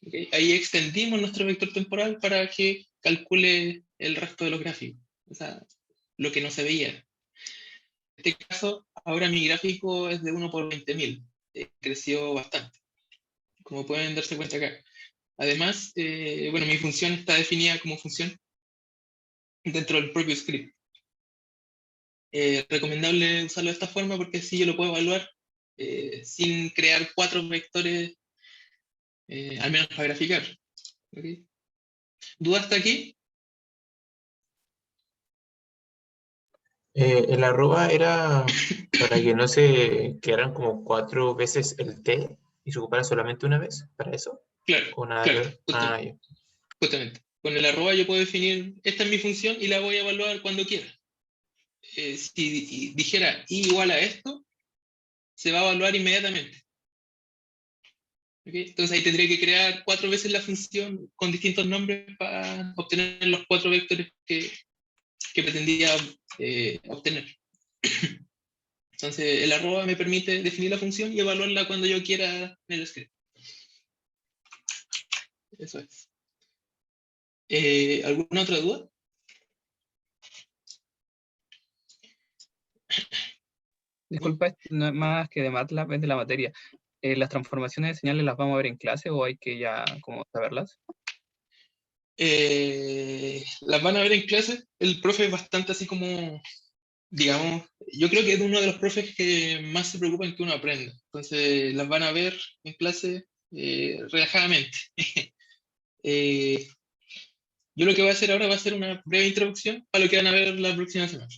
¿Okay? Ahí extendimos nuestro vector temporal para que calcule el resto de los gráficos, o sea, lo que no se veía. En este caso, ahora mi gráfico es de 1 por 20.000, creció bastante, como pueden darse cuenta acá. Además, bueno, mi función está definida como función dentro del propio script. Recomendable usarlo de esta forma porque así yo lo puedo evaluar sin crear 4 vectores, al menos para graficar. ¿Okay? ¿Duda hasta aquí? El arroba era para que no se quedaran como 4 veces el T y se ocupara solamente una vez, ¿para eso? Claro, ¿O nada que claro, ver? Ah, justamente. ya. Justamente. Con el arroba yo puedo definir, esta es mi función y la voy a evaluar cuando quiera. Si dijera i igual a esto, se va a evaluar inmediatamente. ¿Okay? Entonces ahí tendría que crear 4 veces la función con distintos nombres para obtener los 4 vectores que pretendía obtener. Entonces el arroba me permite definir la función y evaluarla cuando yo quiera en el script. Eso es. ¿Alguna otra duda? Disculpa, no es más que de MATLAB, es de la materia. ¿Las transformaciones de señales las vamos a ver en clase o hay que ya como saberlas? Las van a ver en clase. El profe es bastante así como, digamos, yo creo que es uno de los profes que más se preocupa en que uno aprenda. Entonces las van a ver en clase relajadamente. Eh, yo lo que voy a hacer ahora va a ser una breve introducción a lo que van a ver la próxima semana.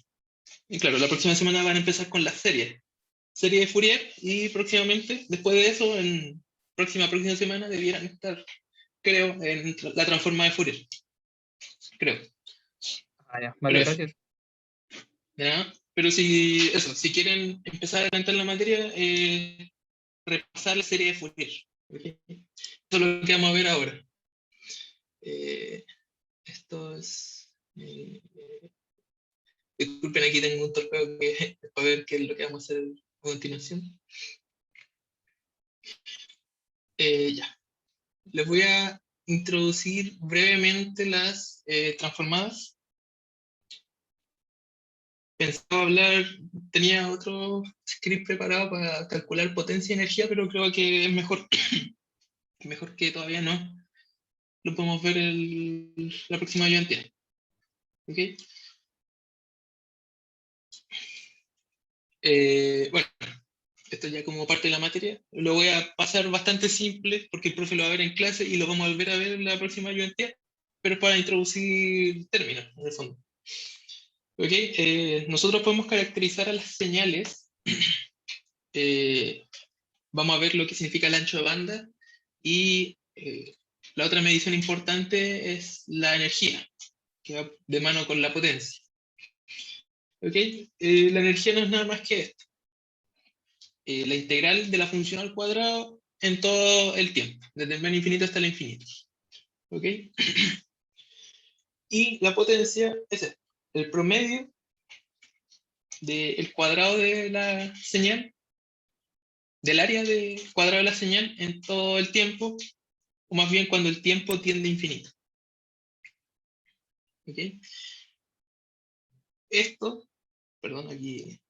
Y claro, la próxima semana van a empezar con la serie de Fourier, y próximamente, después de eso, en próxima semana, debieran estar, creo, en la transforma de Fourier. Creo. Ah, ya. Pero Vale, eso. gracias. ¿Ya? Pero si quieren empezar a adelantar la materia, repasar la serie de Fourier. ¿Okay? Eso es lo que vamos a ver ahora. Esto es... disculpen, aquí tengo un torpeo que para ver qué es lo que vamos a hacer a continuación. Ya. Les voy a introducir brevemente las transformadas. Pensaba hablar, tenía otro script preparado para calcular potencia y energía, pero creo que es mejor, mejor que todavía no lo podemos ver la próxima ayudantía. ¿Ok? Bueno, esto ya como parte de la materia, lo voy a pasar bastante simple porque el profe lo va a ver en clase y lo vamos a volver a ver en la próxima ayudantía, pero para introducir términos, en el fondo. ¿Ok? Nosotros podemos caracterizar a las señales. Vamos a ver lo que significa el ancho de banda y la otra medición importante es la energía, que va de mano con la potencia. ¿Ok? La energía no es nada más que esto. La integral de la función al cuadrado en todo el tiempo, desde el menos infinito hasta el infinito. ¿Ok? Y la potencia es esto, el promedio del cuadrado de la señal, del área de cuadrado de la señal en todo el tiempo, o más bien cuando el tiempo tiende a infinito. ¿Ok? Esto, perdón, aquí,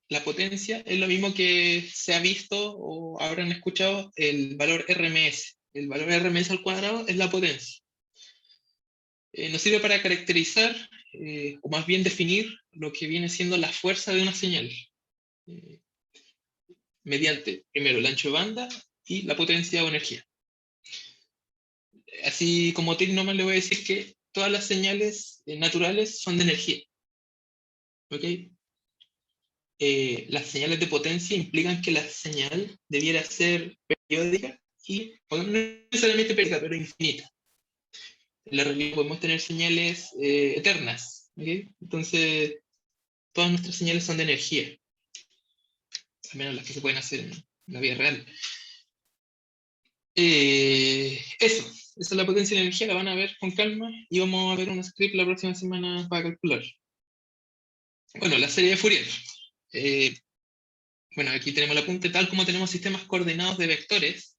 la potencia es lo mismo que se ha visto o habrán escuchado el valor RMS. El valor RMS al cuadrado es la potencia. Nos sirve para caracterizar, o más bien definir, lo que viene siendo la fuerza de una señal, mediante, primero, el ancho de banda y la potencia o energía. Así como tip nomás le voy a decir que todas las señales naturales son de energía. ¿Ok? Las señales de potencia implican que la señal debiera ser periódica y, o no necesariamente periódica, pero infinita. En la realidad podemos tener señales eternas. ¿Okay? Entonces, todas nuestras señales son de energía, al menos las que se pueden hacer en la vida real. Esa es la potencia y la energía, la van a ver con calma y vamos a ver un script la próxima semana para calcular. Bueno, la serie de Fourier. Bueno, aquí tenemos el apunte, tal como tenemos sistemas coordenados de vectores,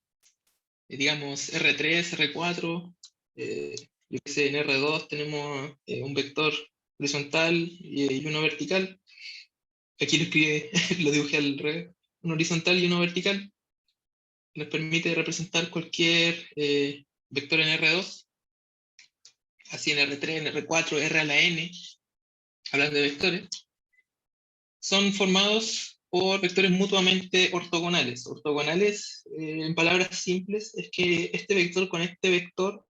digamos R3, R4, yo qué sé, en R2 tenemos un vector horizontal y uno vertical. Aquí lo escribí, lo dibujé al revés, uno horizontal y uno vertical. Nos permite representar cualquier vector en R2, así en R3, en R4, R a la n, hablando de vectores. Son formados por vectores mutuamente ortogonales. Ortogonales, en palabras simples, es que este vector con este vector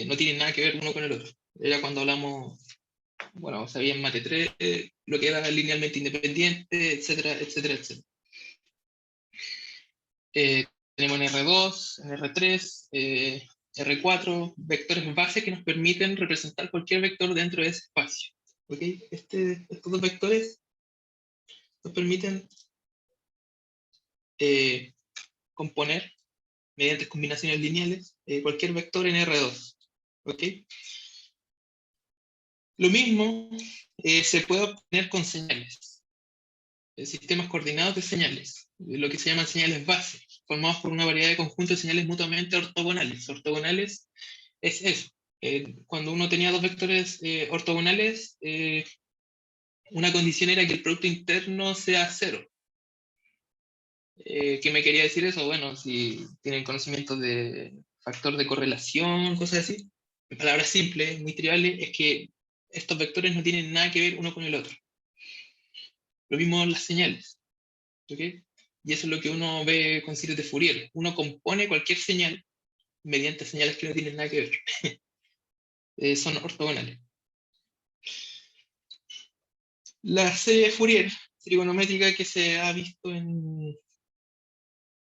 no tienen nada que ver uno con el otro. Era cuando hablamos, bueno, sabía en Mate 3, lo que era linealmente independiente, etcétera, etcétera, etcétera. Tenemos en R2, en R3, R4, vectores base que nos permiten representar cualquier vector dentro de ese espacio. ¿Okay? Estos dos vectores nos permiten componer, mediante combinaciones lineales, cualquier vector en R2. ¿Okay? Lo mismo se puede obtener con señales, sistemas coordinados de señales, lo que se llaman señales base, formados por una variedad de conjuntos de señales mutuamente ortogonales. Ortogonales es eso. Cuando uno tenía dos vectores ortogonales, una condición era que el producto interno sea cero. ¿Qué me quería decir eso? Bueno, si tienen conocimiento de factor de correlación, cosas así, en palabras simples, muy triviales, es que estos vectores no tienen nada que ver uno con el otro. Lo mismo las señales. ¿Okay? Y eso es lo que uno ve con series de Fourier. Uno compone cualquier señal mediante señales que no tienen nada que ver. Son ortogonales. La serie de Fourier trigonométrica que se ha visto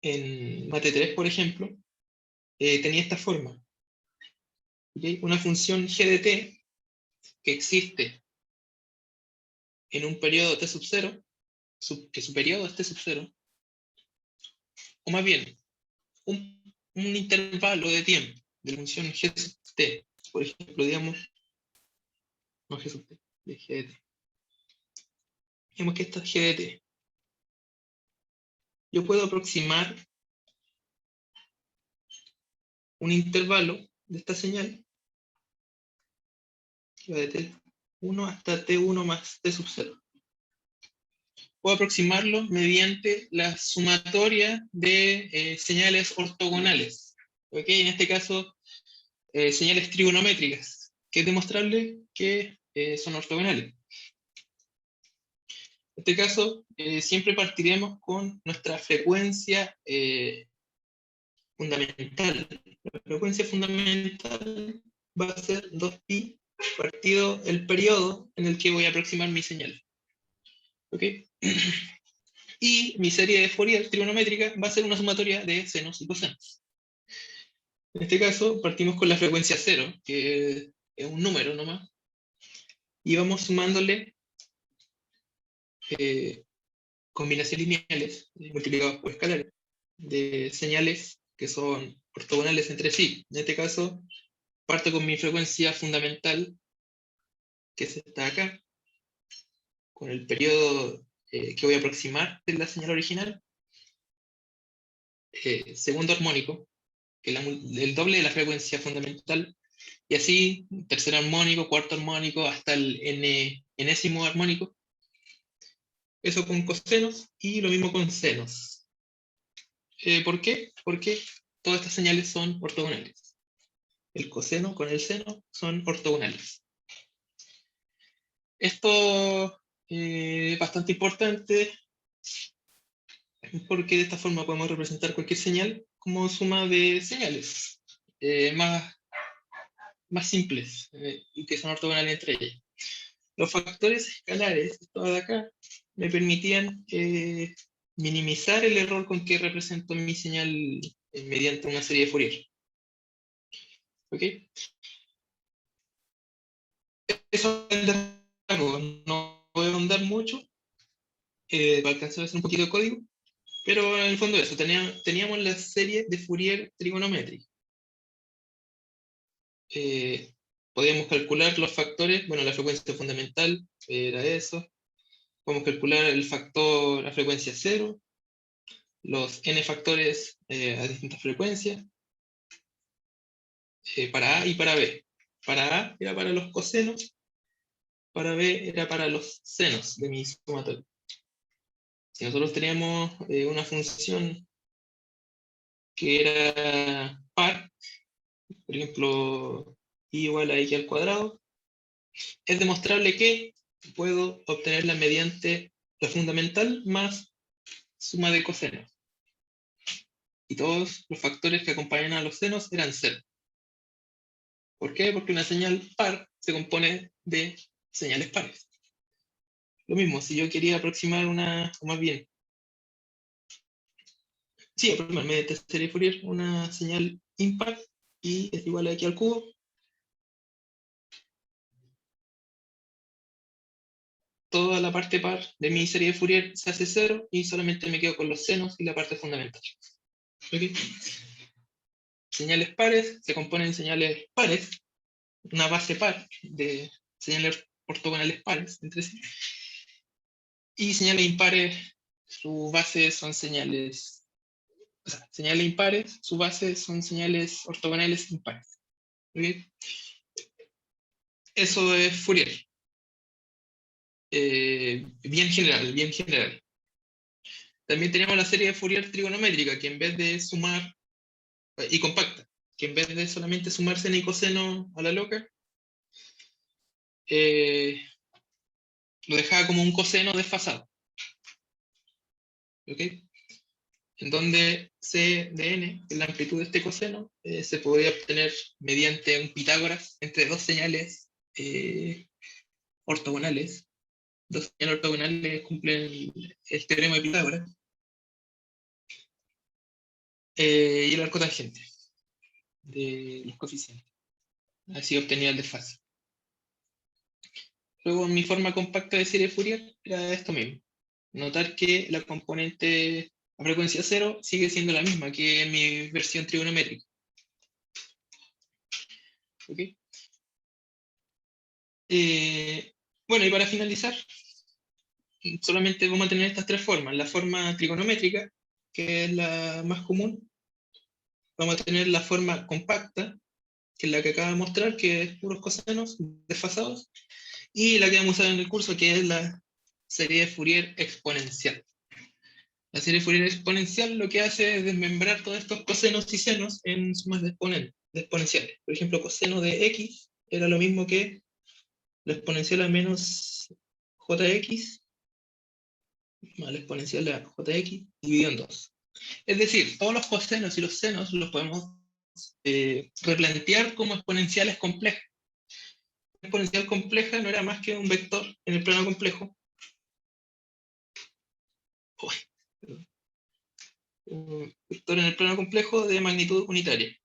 en Mate 3, por ejemplo, tenía esta forma. ¿Okay? Una función g de t que existe en un periodo t sub 0, que su periodo es t sub 0, o más bien, un intervalo de tiempo de la función g sub t, por ejemplo, digamos, no g sub t, de g de t. Digamos que esta es g de t. Yo puedo aproximar un intervalo de esta señal que va de t1 hasta t1 más t sub 0. Puedo aproximarlo mediante la sumatoria de señales ortogonales. ¿Ok? En este caso, señales trigonométricas, que es demostrable que son ortogonales. En este caso, siempre partiremos con nuestra frecuencia fundamental. La frecuencia fundamental va a ser 2pi partido el periodo en el que voy a aproximar mi señal. ¿Ok? Y mi serie de Fourier trigonométrica va a ser una sumatoria de senos y cosenos. En este caso, partimos con la frecuencia 0, que es un número nomás, y vamos sumándole combinaciones lineales multiplicadas por escalares de señales que son ortogonales entre sí. En este caso, parto con mi frecuencia fundamental, que es esta acá, con el periodo que voy a aproximar de la señal original, segundo armónico, que es el doble de la frecuencia fundamental, y así tercer armónico, cuarto armónico, hasta el enésimo armónico. Eso con cosenos, y lo mismo con senos. ¿Por qué? Porque todas estas señales son ortogonales. El coseno con el seno son ortogonales. Esto es bastante importante, porque de esta forma podemos representar cualquier señal como suma de señales más simples y que son ortogonales entre ellas. Los factores escalares, estos de acá, me permitían minimizar el error con que represento mi señal mediante una serie de Fourier. ¿Ok? Eso es el largo, no voy a ahondar mucho, para alcanzar a hacer un poquito de código, pero en el fondo eso, teníamos la serie de Fourier trigonométrica. Podíamos calcular los factores, bueno, la frecuencia fundamental era eso. Podemos calcular el factor a frecuencia 0, los n factores a distintas frecuencias, para A y para B. Para A era para los cosenos, para B era para los senos de mi sumatorio. Si nosotros teníamos una función que era par, por ejemplo, y igual a x al cuadrado, es demostrable que puedo obtenerla mediante la fundamental más suma de cosenos. Y todos los factores que acompañan a los senos eran 0. ¿Por qué? Porque una señal par se compone de señales pares. Lo mismo, si yo quería aproximar una, o más bien, sí, aproximar mediante serie Fourier una señal impar, y es igual a x al cubo, toda la parte par de mi serie de Fourier se hace 0 y solamente me quedo con los senos y la parte fundamental. ¿Okay? Señales pares se componen de señales pares, una base par de señales ortogonales pares entre sí, y señales impares, su base son señales, o sea, señales impares, su base son señales ortogonales impares. ¿Okay? Eso es Fourier. Bien general, bien general. También tenemos la serie de Fourier trigonométrica, que en vez de sumar, y compacta, que en vez de solamente sumar seno y coseno a la loca, lo dejaba como un coseno desfasado. ¿Ok? En donde C de n, que es la amplitud de este coseno, se podría obtener mediante un Pitágoras entre dos señales ortogonales. Dos señales ortogonales cumplen el teorema de Pitágoras. Y el arco tangente de los coeficientes. Así obtenía el desfase. Luego, mi forma compacta de serie Fourier era esto mismo. Notar que la componente a frecuencia 0 sigue siendo la misma que en mi versión trigonométrica. ¿Ok? Bueno, y para finalizar, solamente vamos a tener estas tres formas. La forma trigonométrica, que es la más común. Vamos a tener la forma compacta, que es la que acabo de mostrar, que es puros cosenos desfasados. Y la que vamos a usar en el curso, que es la serie de Fourier exponencial. La serie Fourier exponencial lo que hace es desmembrar todos estos cosenos y senos en sumas de exponenciales. Por ejemplo, coseno de x era lo mismo que la exponencial a menos jx más la exponencial a jx dividido en 2. Es decir, todos los cosenos y los senos los podemos replantear como exponenciales complejas. Una exponencial compleja no era más que un vector en el plano complejo. Un vector en el plano complejo de magnitud unitaria.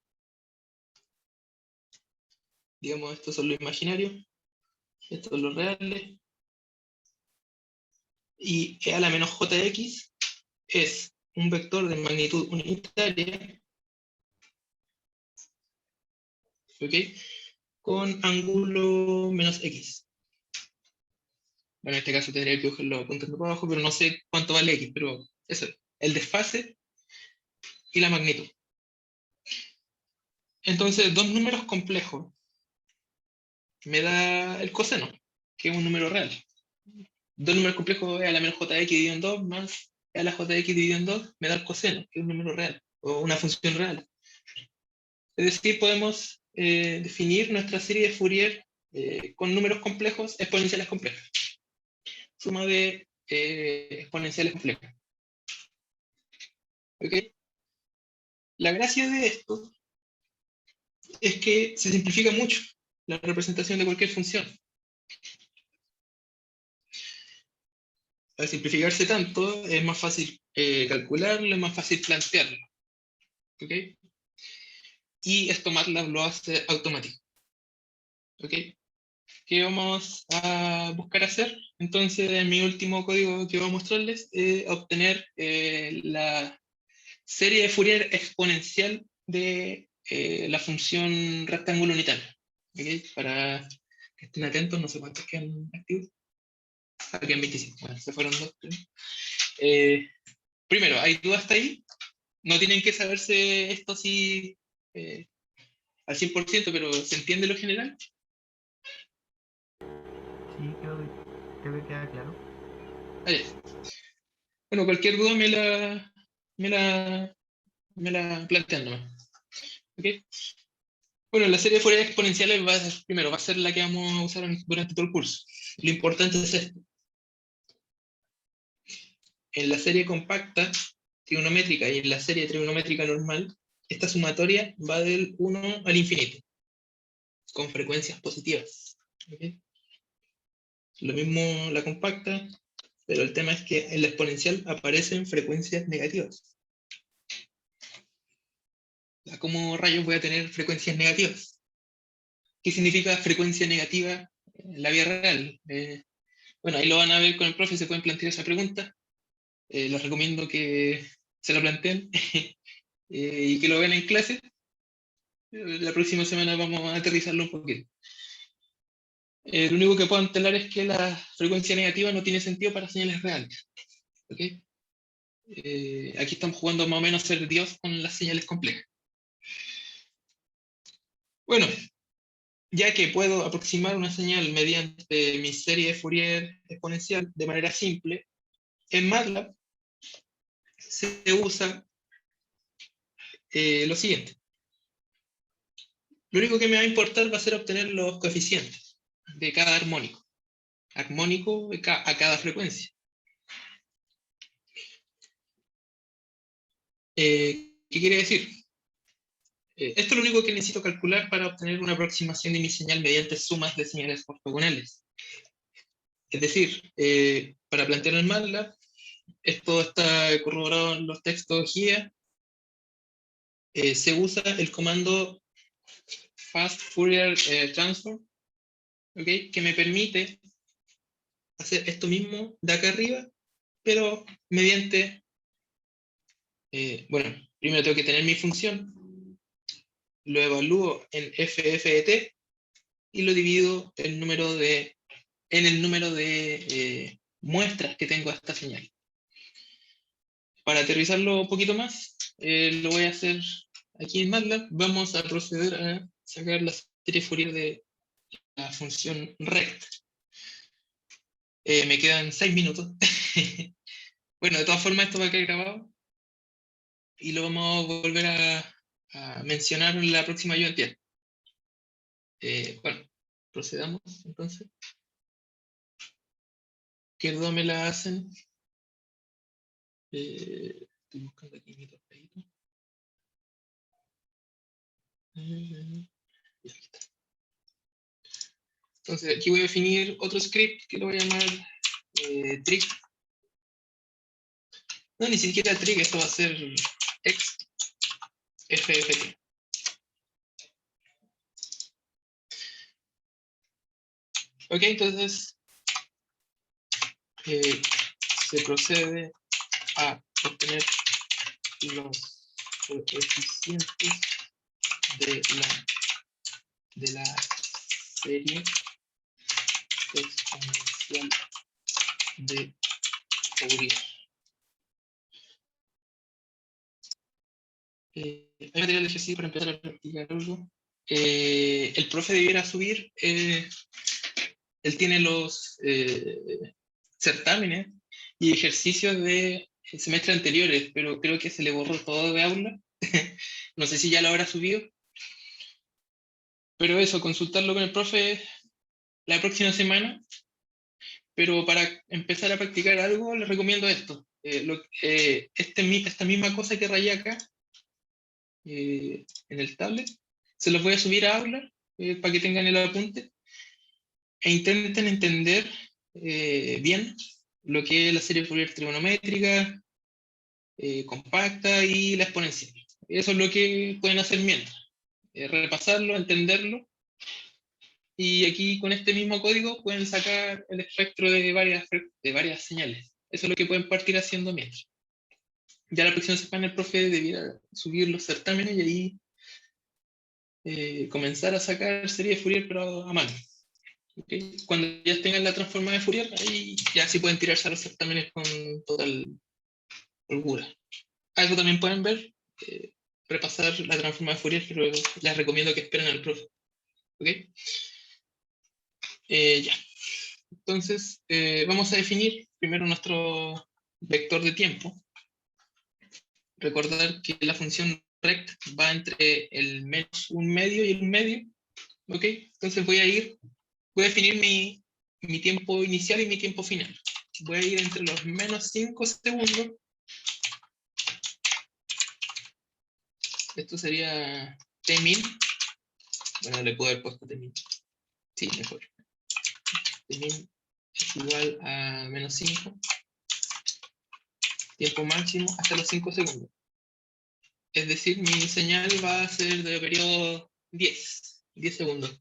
Digamos, estos son los imaginarios, estos son los reales. Y e a la menos jx es un vector de magnitud unitaria, ¿ok? Con ángulo menos x. Bueno, en este caso tendría que cogerlo apuntando para abajo, pero no sé cuánto vale x, pero eso, el desfase y la magnitud. Entonces, dos números complejos me da el coseno, que es un número real. Dos números complejos e a la menos jx dividido en 2 más e a la jx dividido en 2 me da el coseno, que es un número real, o una función real. Es decir, podemos definir nuestra serie de Fourier con números complejos exponenciales complejas. Suma de exponenciales complejas. ¿Ok? La gracia de esto es que se simplifica mucho la representación de cualquier función. Al simplificarse tanto, es más fácil calcularlo, es más fácil plantearlo. ¿Ok? Y esto MATLAB lo hace automático. ¿Ok? ¿Qué vamos a buscar hacer? Entonces, en mi último código que voy a mostrarles, obtener la serie de Fourier exponencial de la función rectángulo unitario. ¿Okay? Para que estén atentos, no sé cuántos quedan activos. Aquí quedan 25, bueno, se fueron dos. Primero, ¿hay dudas hasta ahí? No tienen que saberse esto así al 100%, pero ¿se entiende lo general? Sí, creo que queda claro. Ahí. Bueno, cualquier duda me la plantean nomás. ¿Okay? Bueno, la serie de Fourier exponenciales va a ser la que vamos a usar durante todo el curso. Lo importante es esto. En la serie compacta trigonométrica y en la serie trigonométrica normal, esta sumatoria va del 1 al infinito, con frecuencias positivas. ¿Okay? Lo mismo la compacta, pero el tema es que en la exponencial aparecen frecuencias negativas. ¿Cómo rayos voy a tener frecuencias negativas? ¿Qué significa frecuencia negativa en la vida real? Bueno, ahí lo van a ver con el profe, se pueden plantear esa pregunta. Les recomiendo que se la planteen y que lo vean en clase. La próxima semana vamos a aterrizarlo un poquito. Lo único que puedo antelar es que la frecuencia negativa no tiene sentido para señales reales. ¿Okay? Aquí estamos jugando más o menos a ser Dios con las señales complejas. Bueno, ya que puedo aproximar una señal mediante mi serie de Fourier exponencial de manera simple, en MATLAB se usa lo siguiente. Lo único que me va a importar va a ser obtener los coeficientes de cada armónico a cada frecuencia. ¿Qué quiere decir? Esto es lo único que necesito calcular para obtener una aproximación de mi señal mediante sumas de señales ortogonales. Es decir, para plantear el MATLAB, esto está corroborado en los textos guía, se usa el comando Fast Fourier Transform, ¿okay? Que me permite hacer esto mismo de acá arriba, pero mediante, bueno, primero tengo que tener mi función, lo evalúo en FF y lo divido en el número de muestras que tengo a esta señal. Para aterrizarlo un poquito más, lo voy a hacer aquí en MATLAB. Vamos a proceder a sacar la serie Fourier de la función rect. Me quedan 6 minutos. Bueno, de todas formas esto va a quedar grabado y lo vamos a volver a mencionar en la próxima ayuda en tiempo. Bueno, procedamos entonces. ¿Qué duda me la hacen? Estoy buscando aquí mi tapadito. Y aquí está. Entonces aquí voy a definir otro script que lo voy a llamar trig. No, ni siquiera trig, esto va a ser ex fft. Ok, entonces se procede a obtener los coeficientes de la serie exponencial de Fourier. Hay material de ejercicio para empezar a practicar algo. El profe debiera subir, él tiene los certámenes y ejercicios de semestres anteriores, pero creo que se le borró todo de aula. No sé si ya lo habrá subido. Pero eso, consultarlo con el profe la próxima semana. Pero para empezar a practicar algo, les recomiendo esto. Esta misma cosa que rayé acá, en el tablet, se los voy a subir a Aula para que tengan el apunte e intenten entender bien lo que es la serie Fourier trigonométrica, compacta y la exponencial. Eso es lo que pueden hacer mientras. Repasarlo, entenderlo, y aquí con este mismo código pueden sacar el espectro de varias señales. Eso es lo que pueden partir haciendo mientras. Ya la próxima semana el profe debiera subir los certámenes y ahí comenzar a sacar serie de Fourier, pero a mano. ¿Okay? Cuando ya tengan la transformada de Fourier, ahí ya sí pueden tirarse a los certámenes con total holgura. Algo también pueden ver, repasar la transformada de Fourier, pero les recomiendo que esperen al profe. ¿Ok? Ya. Entonces, vamos a definir primero nuestro vector de tiempo. Recordar que la función rect va entre el menos un medio y el un medio. ¿Ok? Entonces voy a definir mi tiempo inicial y mi tiempo final. Voy a ir entre los menos 5 segundos. Esto sería t-min. Bueno, le puedo haber puesto t-min. Sí, mejor. T-min es igual a menos 5. Tiempo máximo hasta los 5 segundos. Es decir, mi señal va a ser de periodo 10 segundos.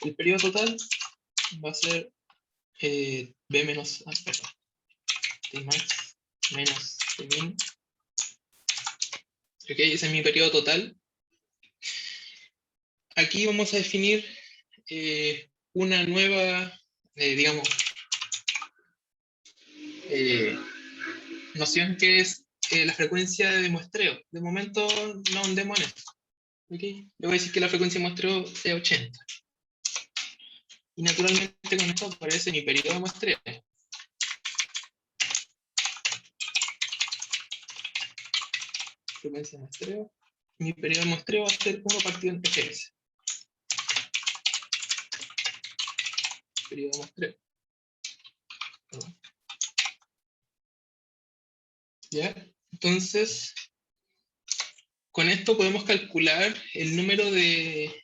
El periodo total va a ser b menos a, perdón, t max menos t min. Ok, ese es mi periodo total. Aquí vamos a definir una nueva, digamos, noción que es la frecuencia de muestreo. De momento no andemos en esto. ¿Okay? Le voy a decir que la frecuencia de muestreo sea 80. Y naturalmente con esto aparece mi periodo de muestreo. Frecuencia de muestreo. Mi periodo de muestreo va a ser 1 partido en fs. Periodo de muestreo. ¿Ya? Entonces, con esto podemos calcular el número de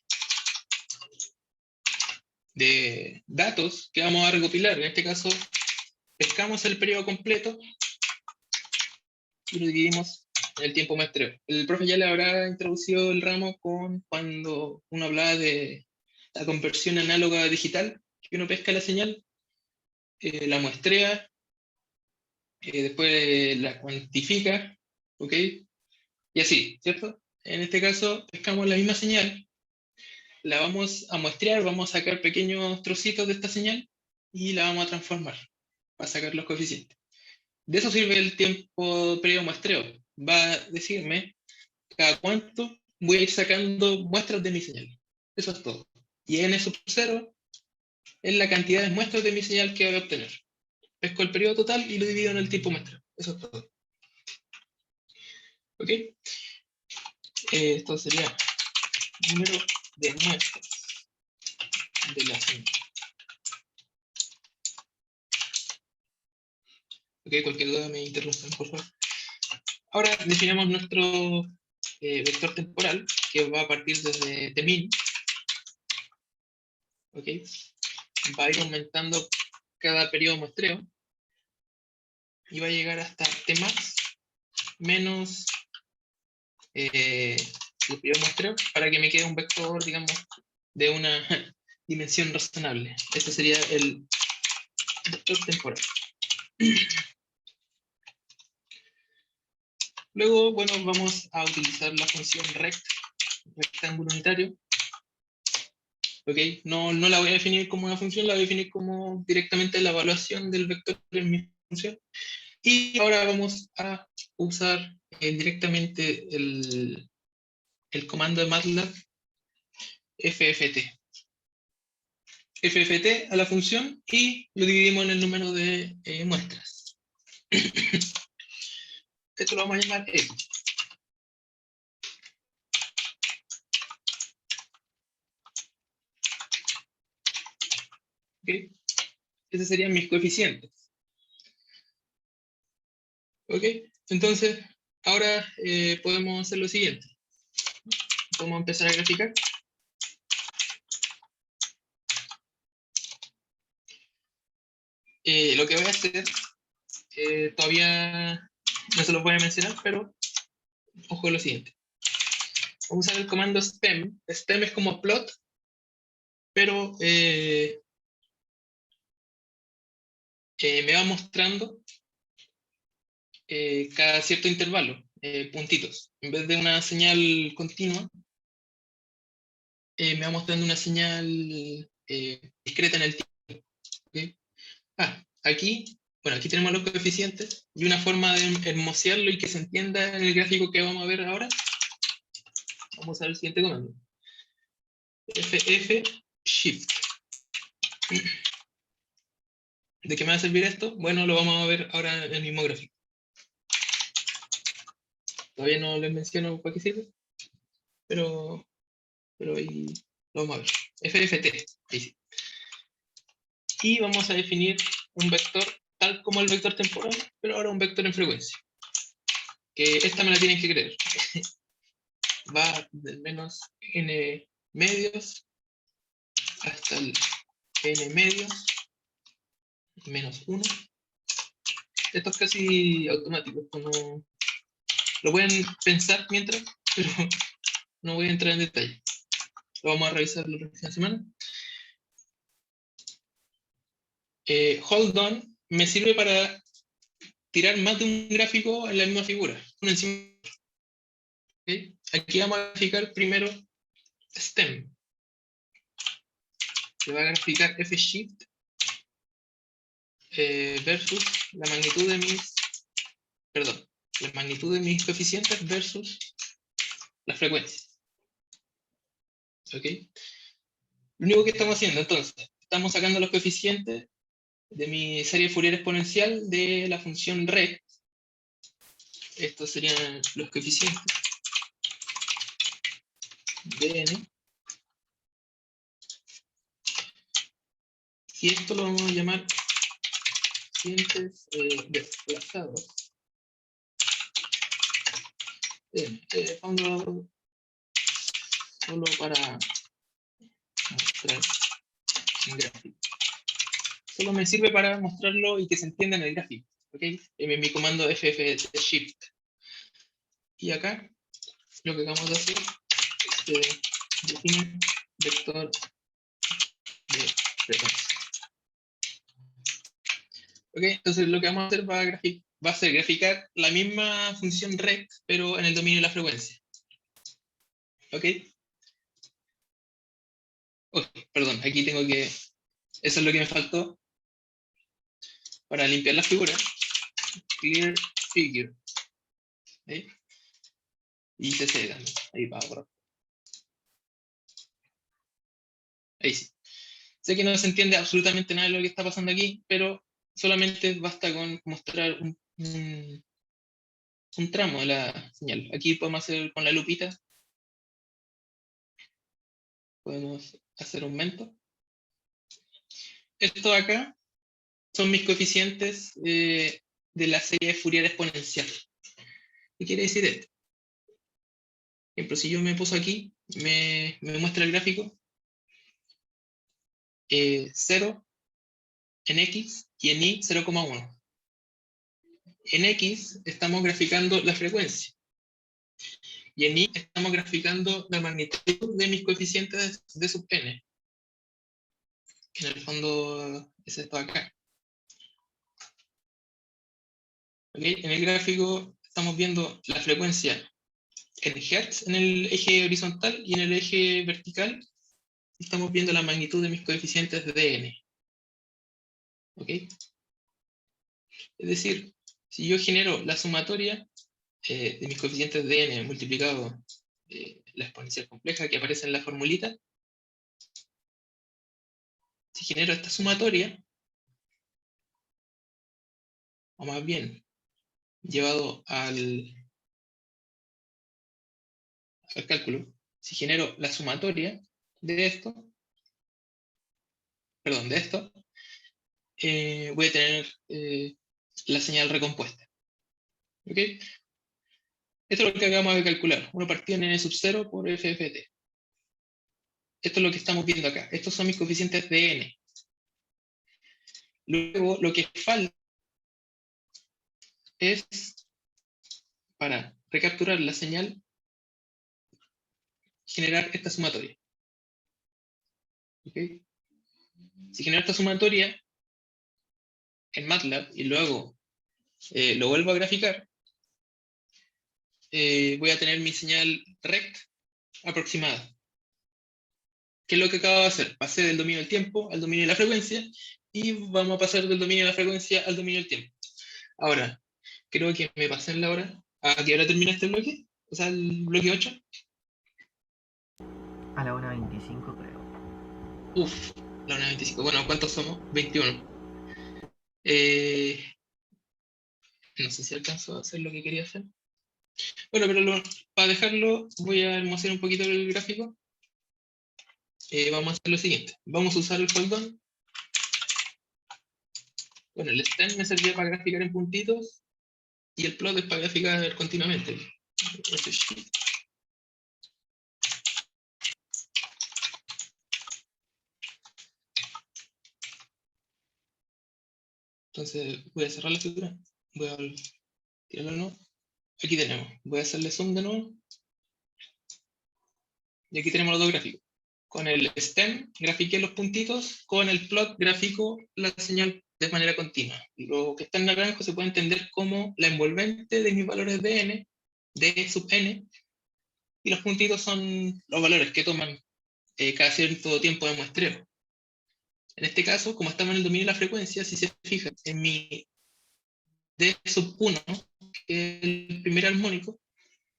datos que vamos a recopilar. En este caso, pescamos el periodo completo y lo dividimos en el tiempo muestreo. El profe ya le habrá introducido el ramo cuando uno hablaba de la conversión análoga a digital, que uno pesca la señal, la muestrea, después la cuantifica, ¿ok? Y así, ¿cierto? En este caso, pescamos la misma señal, la vamos a muestrear, vamos a sacar pequeños trocitos de esta señal y la vamos a transformar para sacar los coeficientes. De eso sirve el tiempo periodo muestreo. Va a decirme cada cuánto voy a ir sacando muestras de mi señal. Eso es todo. Y n sub 0 es la cantidad de muestras de mi señal que voy a obtener. pesco el periodo total y lo divido en el tiempo muestra. Eso es todo. ¿Ok? Esto sería número de muestras de la cinta. Ok, cualquier duda me interrumpan, por favor. Ahora definimos nuestro vector temporal, que va a partir desde Tmin. Ok, va a ir aumentando cada periodo muestreo y va a llegar hasta Tmax menos el periodo muestreo para que me quede un vector, digamos, de una dimensión razonable. Este sería el vector temporal. Luego, bueno, vamos a utilizar la función rectángulo unitario. ¿Ok? No la voy a definir como una función, la voy a definir como directamente la evaluación del vector en mi función. Y ahora vamos a usar directamente el comando de MATLAB FFT. FFT a la función y lo dividimos en el número de muestras. Esto lo vamos a llamar E. ¿Ok? Esos serían mis coeficientes. ¿Ok? Entonces, ahora podemos hacer lo siguiente. Podemos empezar a graficar. Lo que voy a hacer, todavía no se los voy a mencionar, pero ojo con lo siguiente. Vamos a usar el comando stem. Stem es como plot, pero me va mostrando cada cierto intervalo, puntitos. En vez de una señal continua, me va mostrando una señal discreta en el tiempo. ¿Okay? Aquí, bueno, aquí tenemos los coeficientes y una forma de hermosearlo y que se entienda en el gráfico que vamos a ver ahora. Vamos a ver el siguiente comando. FF Shift. ¿De qué me va a servir esto? Bueno, lo vamos a ver ahora en el mismo gráfico. Todavía no les menciono para qué sirve, pero ahí lo vamos a ver. FFT, ahí sí. Y vamos a definir un vector tal como el vector temporal, pero ahora un vector en frecuencia. Que esta me la tienen que creer. Va del menos n medios hasta el n medios menos 1. Esto es casi automático. Como lo pueden pensar mientras, pero no voy a entrar en detalle. Lo vamos a revisar la próxima semana. Hold on me sirve para tirar más de un gráfico en la misma figura, uno encima. ¿Okay? Aquí vamos a graficar primero stem. Se va a graficar F-shift versus la magnitud de mis coeficientes versus la frecuencia. ¿Ok? Lo único que estamos haciendo entonces, estamos sacando los coeficientes de mi serie Fourier exponencial de la función rect. Estos serían los coeficientes de n. Y esto lo vamos a llamar coeficientes desplazados. Pongo solo para mostrar un gráfico. Solo me sirve para mostrarlo y que se entienda en el gráfico. ¿Okay? En mi comando FF-Shift. Y acá lo que acabamos de hacer es definir vector de frecuencia. ¿Okay? Entonces lo que vamos a hacer va a ser graficar la misma función rect, pero en el dominio de la frecuencia. ¿Ok? Oh, perdón, aquí tengo que... Eso es lo que me faltó para limpiar la figura. Clear figure. ¿Okay? Y CC también. Ahí va a borrar. Ahí sí. Sé que no se entiende absolutamente nada de lo que está pasando aquí, pero solamente basta con mostrar un tramo de la señal. Aquí podemos hacer con la lupita, podemos hacer aumento. Esto acá son mis coeficientes de la serie de Fourier exponencial. ¿Qué quiere decir esto? Por ejemplo, si yo me puso aquí, me muestra el gráfico 0 en X y en Y 0,1. En X estamos graficando la frecuencia y en Y estamos graficando la magnitud de mis coeficientes de sub n. En el fondo es esto acá. ¿Okay? En el gráfico estamos viendo la frecuencia en Hertz en el eje horizontal y en el eje vertical estamos viendo la magnitud de mis coeficientes de n. ¿Ok? Es decir, si yo genero la sumatoria de mis coeficientes de n multiplicado la exponencial compleja que aparece en la formulita, si genero esta sumatoria, o más bien, llevado al cálculo, si genero la sumatoria de esto, perdón, de esto, voy a tener la señal recompuesta. ¿Ok? Esto es lo que acabamos de calcular. Uno partía en n sub 0 por FFT. Esto es lo que estamos viendo acá. Estos son mis coeficientes de n. Luego, lo que falta es, para recapturar la señal, generar esta sumatoria. ¿Okay? Si genero esta sumatoria en MATLAB y luego lo vuelvo a graficar, voy a tener mi señal rect aproximada. ¿Qué es lo que acabo de hacer? Pasé del dominio del tiempo al dominio de la frecuencia y vamos a pasar del dominio de la frecuencia al dominio del tiempo. Ahora, creo que me pasé en la hora. ¿A qué hora termina este bloque? O sea, el bloque 8. A la 1:25 creo. Uf, la 1:25. Bueno, ¿cuántos somos? 21. No sé si alcanzo a hacer lo que quería hacer. Bueno, pero para dejarlo, voy a almacenar un poquito el gráfico. Vamos a hacer lo siguiente. Vamos a usar el foldón. Bueno, el stem me servía para graficar en puntitos y el plot es para graficar continuamente. Entonces voy a cerrar la figura. Voy a tirarlo de nuevo. Aquí tenemos. Voy a hacerle zoom de nuevo. Y aquí tenemos los dos gráficos. Con el stem grafiqué los puntitos, con el plot grafico la señal de manera continua. Lo que está en naranjo se puede entender como la envolvente de mis valores de n, d sub n, y los puntitos son los valores que toman cada cierto tiempo de muestreo. En este caso, como estamos en el dominio de la frecuencia, si se fijan en mi d sub 1, que es el primer armónico,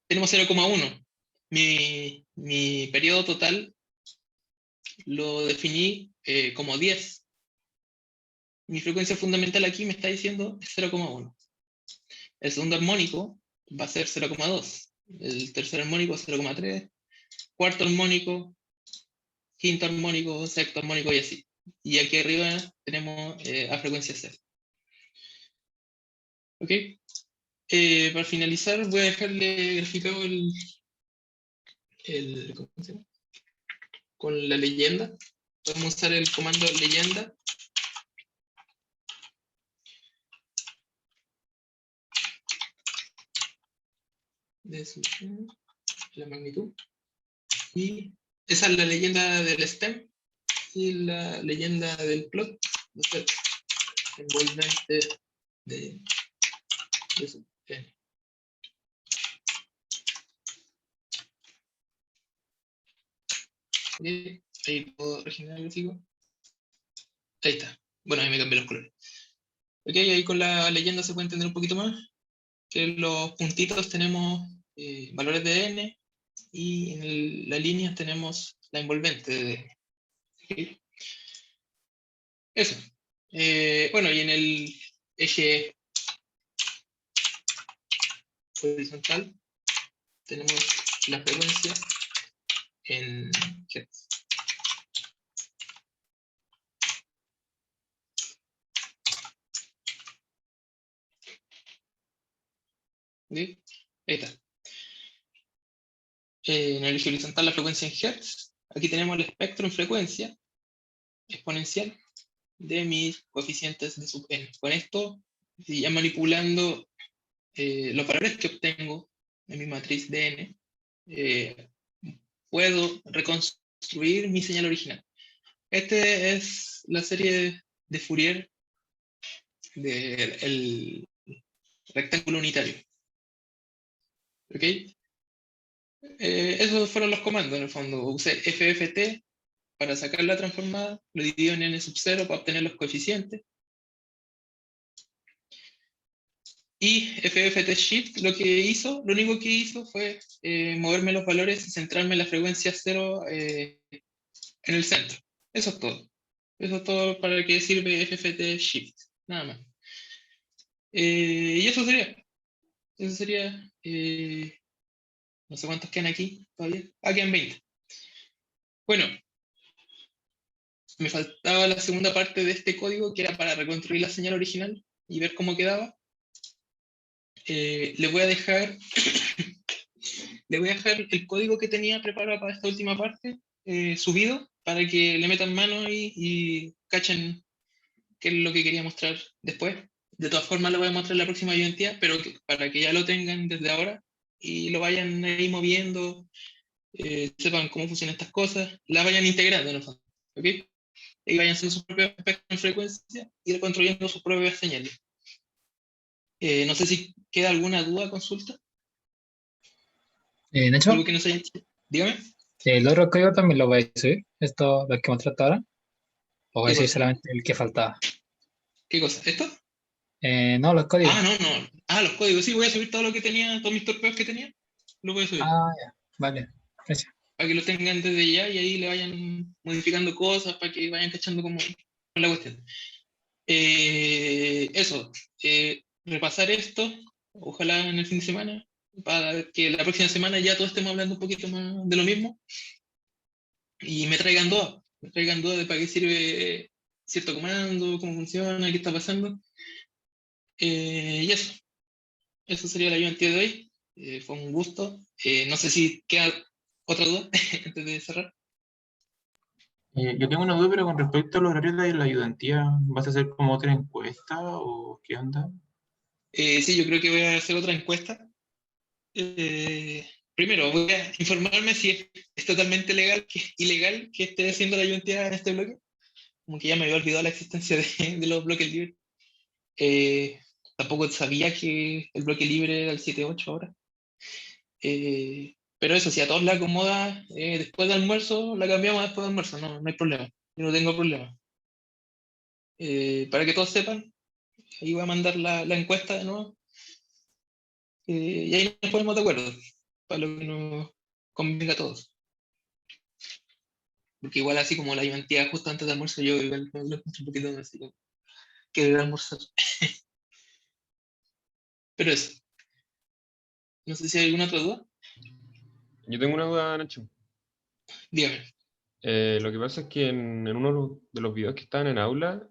tenemos 0,1. Mi periodo total lo definí como 10. Mi frecuencia fundamental aquí me está diciendo 0,1. El segundo armónico va a ser 0,2. El tercer armónico 0,3. Cuarto armónico, quinto armónico, sexto armónico y así. Y aquí arriba tenemos a frecuencia 0. ¿Ok? Para finalizar voy a dejarle graficado ¿cómo se llama? Con la leyenda. Podemos usar el comando leyenda. De la magnitud. Y esa es la leyenda del stem. Y la leyenda del plot. Va a ser envolvente de sub n. ¿Okay? Ahí puedo regenerar el gráfico. Ahí está. Bueno, ahí me cambié los colores. Ok, ahí con la leyenda se puede entender un poquito más. Que en los puntitos tenemos valores de n y en las líneas tenemos la envolvente de n. ¿Okay? Eso. Bueno, y en el eje horizontal tenemos la frecuencia en Hz. ¿Ok? Ahí está. En el eje horizontal la frecuencia en Hz. Aquí tenemos el espectro en frecuencia exponencial de mis coeficientes de sub n. Con esto, si ya manipulando los valores que obtengo en mi matriz de n, puedo reconstruir mi señal original. Esta es la serie de Fourier del rectángulo unitario. ¿Ok? Esos fueron los comandos, en el fondo. Usé FFT para sacar la transformada, lo divido en n sub 0 para obtener los coeficientes. Y FFT Shift lo único que hizo fue moverme los valores y centrarme en la frecuencia 0 en el centro. Eso es todo. Eso es todo para que sirve FFT Shift. Nada más. Y eso sería. Eso sería. No sé cuántos quedan aquí todavía. Quedan 20. Bueno, me faltaba la segunda parte de este código que era para reconstruir la señal original y ver cómo quedaba. Le voy a dejar el código que tenía preparado para esta última parte subido para que le metan mano y cachen qué es lo que quería mostrar después. De todas formas lo voy a mostrar en la próxima identidad, pero para que ya lo tengan desde ahora y lo vayan ahí moviendo, sepan cómo funcionan estas cosas, las vayan integrando en el fondo, ¿ok? Y vayan haciendo su propio espectro en frecuencia y ir construyendo sus propias señales. No sé si queda alguna duda, consulta. Nacho, Algo que no se haya dicho. Dígame. ¿el otro código también lo vais a subir? ¿Esto del que mostraste ahora? ¿O vais ¿Qué a subir cosa? solamente el que faltaba? ¿Qué cosa? ¿Esto? No, los códigos. No. Los códigos. Sí, voy a subir todo lo que tenía, todos mis torpedos que tenía. Lo voy a subir. Ya. Vale. Gracias. Para que lo tengan desde ya y ahí le vayan modificando cosas, para que vayan cachando cómo es la cuestión. Eso. Repasar esto, ojalá en el fin de semana, para que la próxima semana ya todos estemos hablando un poquito más de lo mismo. Y me traigan dudas. De para qué sirve cierto comando, cómo funciona, qué está pasando. Y eso. Eso sería la ayudantía de hoy. Fue un gusto. No sé si queda otra duda antes de cerrar. Yo tengo una duda, pero con respecto a los horarios de la ayudantía, ¿vas a hacer como otra encuesta o qué onda? Sí, yo creo que voy a hacer otra encuesta. Primero, voy a informarme si es totalmente ilegal que esté haciendo la ayudantía en este bloque. Como que ya me había olvidado la existencia de los bloques libres. Tampoco sabía que el bloque libre era el 7.8 ahora. Pero eso, si a todos la acomoda después del almuerzo, la cambiamos después del almuerzo, no hay problema. Yo no tengo problema. Para que todos sepan, ahí voy a mandar la encuesta de nuevo. Y ahí nos ponemos de acuerdo, para lo que nos convenga a todos. Porque igual así como la ayudantía justo antes del almuerzo, yo igual lo encuentro un poquito así como que ir a almorzar. Pero eso. No sé si hay alguna otra duda. Yo tengo una duda, Nacho. Dígame. Lo que pasa es que en uno de los videos que estaban en aula,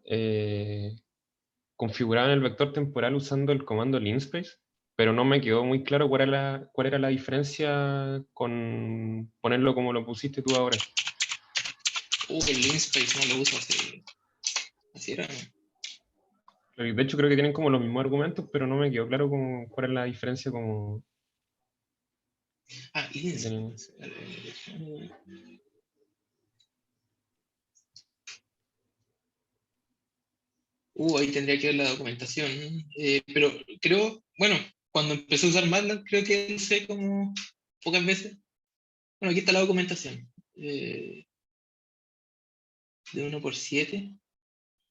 configuraban el vector temporal usando el comando linspace, pero no me quedó muy claro cuál era la diferencia con ponerlo como lo pusiste tú ahora. El linspace no lo uso así era. De hecho, creo que tienen como los mismos argumentos, pero no me quedó claro cuál es la diferencia como... Linspace. Ahí tendría que ver la documentación. Pero creo, bueno, cuando empecé a usar MATLAB, creo que lo usé como pocas veces. Bueno, aquí está la documentación. De 1 por 7,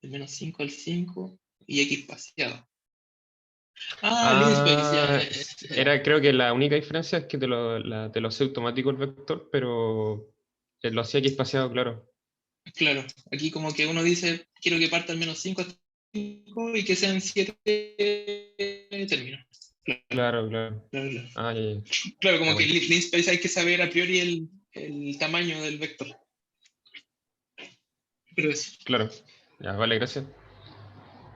de menos 5 al 5 y X espaciado. Linspace, ya. Creo que la única diferencia es que te lo hace automático el vector, pero lo hacía aquí espaciado, claro. Claro, aquí como que uno dice, quiero que parta al menos 5 hasta y que sean 7 términos. Claro. Claro. Ah, ya. Claro, como Ya, que bueno. linspace hay que saber a priori el tamaño del vector. Pero eso, Claro. Ya, vale, gracias.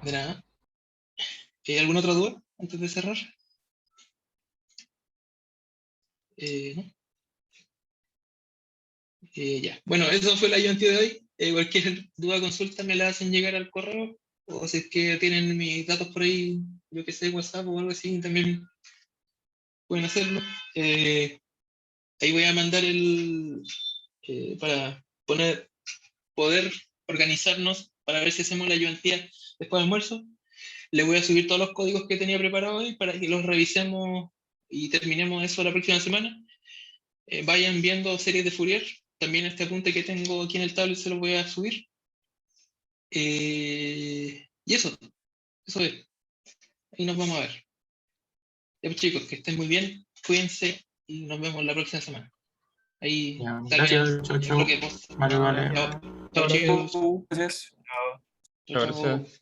de nada. ¿Alguna otra duda antes de cerrar? ¿No? Ya. Bueno, eso fue la ayudante de hoy. Cualquier duda o consulta me la hacen llegar al correo. O si es que tienen mis datos por ahí, yo que sé, WhatsApp o algo así, también pueden hacerlo. Ahí voy a mandar para poder organizarnos para ver si hacemos la ayudantía después del almuerzo. Le voy a subir todos los códigos que tenía preparados hoy para que los revisemos y terminemos eso la próxima semana. Vayan viendo series de Fourier. También este apunte que tengo aquí en el tablet se los voy a subir. Y eso es. Ahí nos vamos a ver. Ya, pues, chicos, que estén muy bien, cuídense y nos vemos la próxima semana. Ahí Ya, saquen gracias, chao, el chao. bloque post. Vale, vale. Chao, chao, chicos. Chao, Chao, chao. gracias.